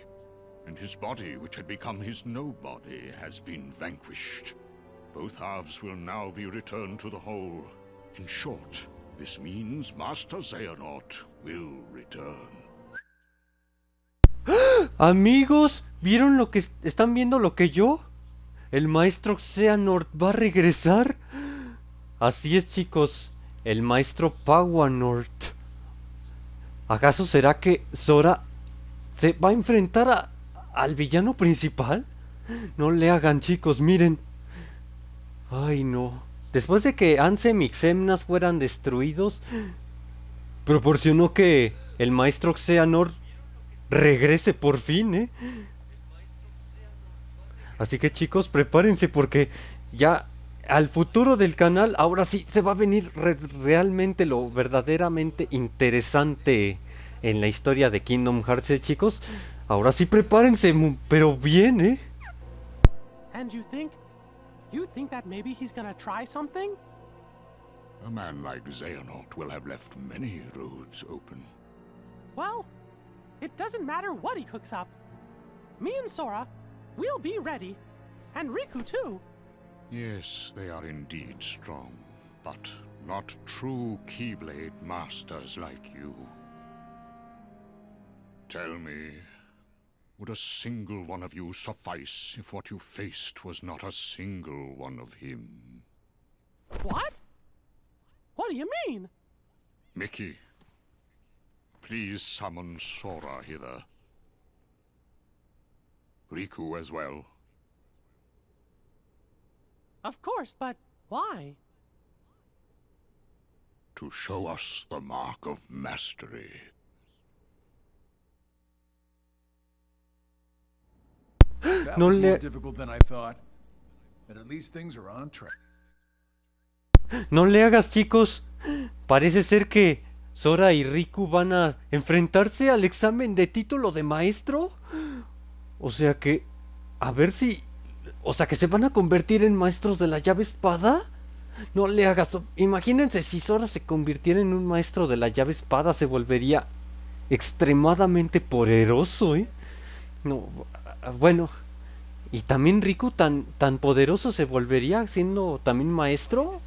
And his body, which had become his nobody, has been vanquished. Both halves will now be returned to the whole. In short, this means Master Xehanort will return. Amigos, ¿vieron lo que están viendo lo que yo? ¿El maestro Xehanort va a regresar? Así es, chicos, el maestro Pawanort. ¿Acaso será que Sora se va a enfrentar al villano principal? No le hagan, chicos, miren. Ay, no. Después de que Ansem y Xemnas fueran destruidos, proporcionó que el maestro Xehanort regrese por fin, ¿eh? Así que, chicos, prepárense porque ya al futuro del canal ahora sí se va a venir realmente lo verdaderamente interesante en la historia de Kingdom Hearts, chicos. Ahora sí prepárense, pero bien, ¿eh? And you think that maybe he's gonna try something? A man like Xehanort will have left many roads open. Well, it doesn't matter what he cooks up. Me and Sora, we'll be ready. And Riku too. Yes, they are indeed strong, but not true Keyblade masters like you. Tell me, would a single one of you suffice if what you faced was not a single one of him? What? What do you mean? Mickey, please summon Sora hither. Riku as well. Of course, but why? To show us the mark of mastery. That was more difficult than I thought. But at least things are on track. No le hagas, chicos. Parece ser que Sora y Riku van a enfrentarse al examen de título de maestro. O sea que... A ver si... O sea que se van a convertir en maestros de la llave espada. No le hagas... Imagínense si Sora se convirtiera en un maestro de la llave espada, se volvería extremadamente poderoso, ¿eh? No, bueno... ¿Y también Riku tan poderoso se volvería siendo también maestro?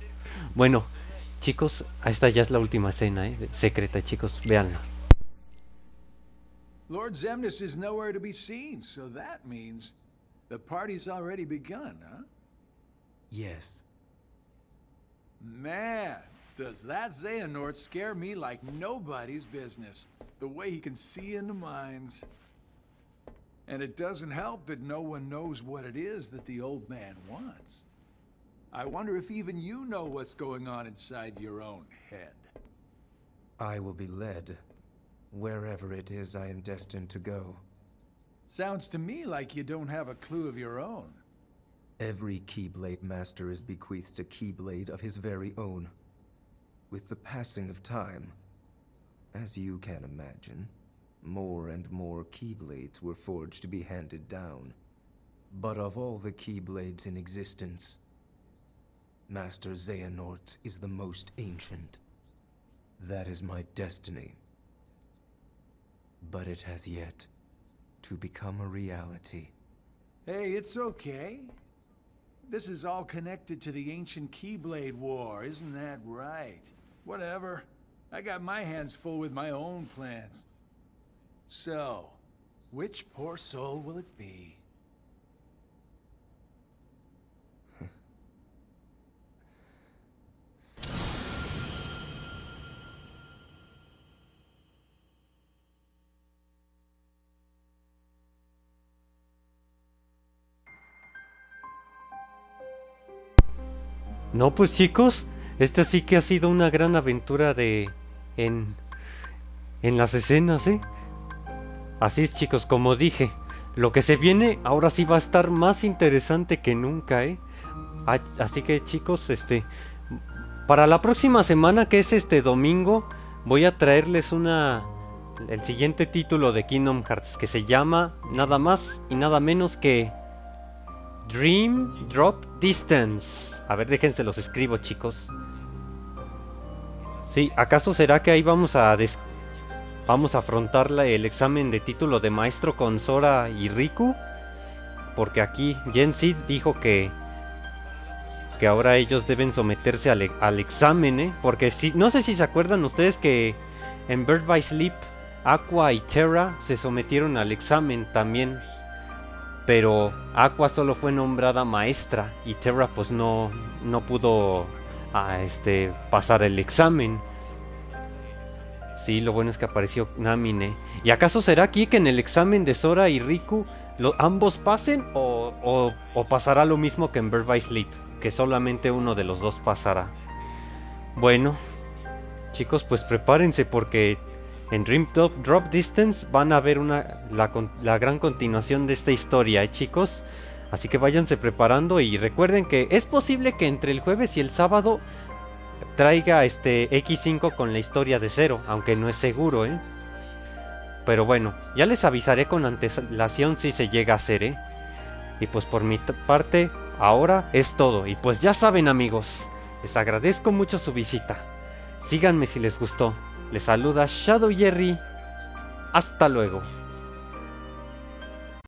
Bueno, chicos, esta ya es la última escena, secreta, chicos, véanla. Lord Xemnas is nowhere to be seen, so that means the party's already begun, huh? Yes. Man, does that Xehanort scare me like nobody's business. The way he can see into minds. And it doesn't help that no one knows what it is that the old man wants. I wonder if even you know what's going on inside your own head. I will be led wherever it is I am destined to go. Sounds to me like you don't have a clue of your own. Every Keyblade master is bequeathed a Keyblade of his very own. With the passing of time, as you can imagine, more and more Keyblades were forged to be handed down. But of all the Keyblades in existence, Master Xehanort's is the most ancient. That is my destiny. But it has yet to become a reality. Hey, it's okay. This is all connected to the ancient Keyblade War, isn't that right? Whatever. I got my hands full with my own plans. So, which poor soul will it be? No, pues chicos, esta sí que ha sido una gran aventura en las escenas, ¿eh? Así es, chicos, como dije, lo que se viene ahora sí va a estar más interesante que nunca, ¿eh? Así que, chicos, para la próxima semana, que es este domingo, voy a traerles el siguiente título de Kingdom Hearts, que se llama nada más y nada menos que Dream Drop Distance. A ver, déjense los escribo, chicos. Sí, ¿acaso será que ahí vamos a afrontar el examen de título de maestro con Sora y Riku? Porque aquí Jensid dijo que ahora ellos deben someterse al examen, ¿eh? Porque no sé si se acuerdan ustedes que en Birth by Sleep, Aqua y Terra se sometieron al examen también. Pero Aqua solo fue nombrada maestra y Terra pues no pudo pasar el examen. Sí, lo bueno es que apareció Namine. ¿Y acaso será aquí que en el examen de Sora y Riku ambos pasen o pasará lo mismo que en Birth by Sleep, que solamente uno de los dos pasará? Bueno, chicos, pues prepárense porque en Dream Drop Distance van a ver la gran continuación de esta historia, chicos. Así que váyanse preparando y recuerden que es posible que entre el jueves y el sábado traiga X5 con la historia de Zero, aunque no es seguro, ¿eh? Pero bueno, ya les avisaré con antelación si se llega a hacer, Y pues por mi parte, ahora es todo. Y pues ya saben, amigos, les agradezco mucho su visita. Síganme si les gustó. Les saluda ShadowJerry. Hasta luego.